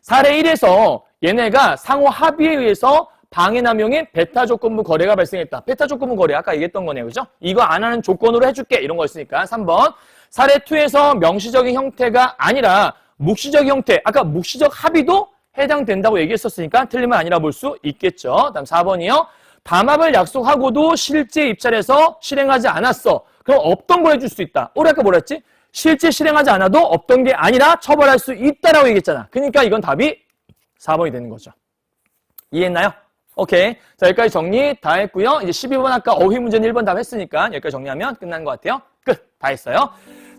사례 1에서 얘네가 상호 합의에 의해서 방해 남용인 베타 조건부 거래가 발생했다. 베타 조건부 거래 아까 얘기했던 거네요. 그죠? 이거 안 하는 조건으로 해줄게. 이런 거였으니까 3번. 사례 2에서 명시적인 형태가 아니라 묵시적 형태. 아까 묵시적 합의도 해당된다고 얘기했었으니까 틀린 말 아니라 볼 수 있겠죠. 다음 4번이요. 담합을 약속하고도 실제 입찰에서 실행하지 않았어. 그럼 없던 걸 해줄 수 있다. 우리 아까 뭐라 했지? 실제 실행하지 않아도 없던 게 아니라 처벌할 수 있다라고 얘기했잖아. 그러니까 이건 답이 4번이 되는 거죠. 이해했나요? 오케이. 자, 여기까지 정리 다 했고요. 이제 12번 아까 어휘 문제는 1번 답 했으니까 여기까지 정리하면 끝난 것 같아요. 끝. 다 했어요.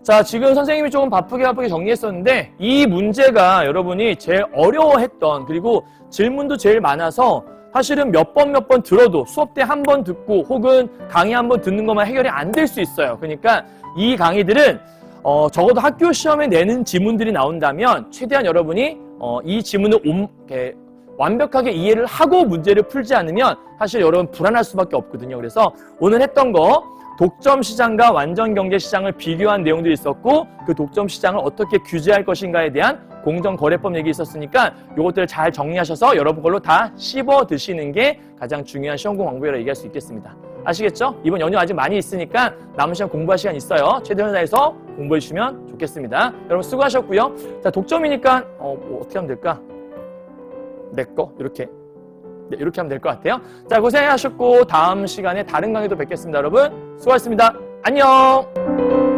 자, 지금 선생님이 조금 바쁘게 정리했었는데 이 문제가 여러분이 제일 어려워했던, 그리고 질문도 제일 많아서 사실은 몇 번 들어도 수업 때 한 번 듣고 혹은 강의 한 번 듣는 것만 해결이 안 될 수 있어요. 그러니까 이 강의들은 적어도 학교 시험에 내는 지문들이 나온다면 최대한 여러분이 이 지문을 완벽하게 이해를 하고 문제를 풀지 않으면 사실 여러분 불안할 수밖에 없거든요. 그래서 오늘 했던 거 독점 시장과 완전 경제 시장을 비교한 내용도 있었고 그 독점 시장을 어떻게 규제할 것인가에 대한 공정거래법 얘기 있었으니까 이것들을 잘 정리하셔서 여러분 걸로 다 씹어 드시는 게 가장 중요한 시험 공부라고 얘기할 수 있겠습니다. 아시겠죠? 이번 연휴 아직 많이 있으니까 남은 시간 공부할 시간 있어요. 최대한 다해서 공부해 주시면 좋겠습니다. 여러분 수고하셨고요. 자, 독점이니까 뭐 어떻게 하면 될까? 내 거 이렇게. 네, 이렇게 하면 될 것 같아요. 자, 고생하셨고 다음 시간에 다른 강의도 뵙겠습니다. 여러분 수고하셨습니다. 안녕.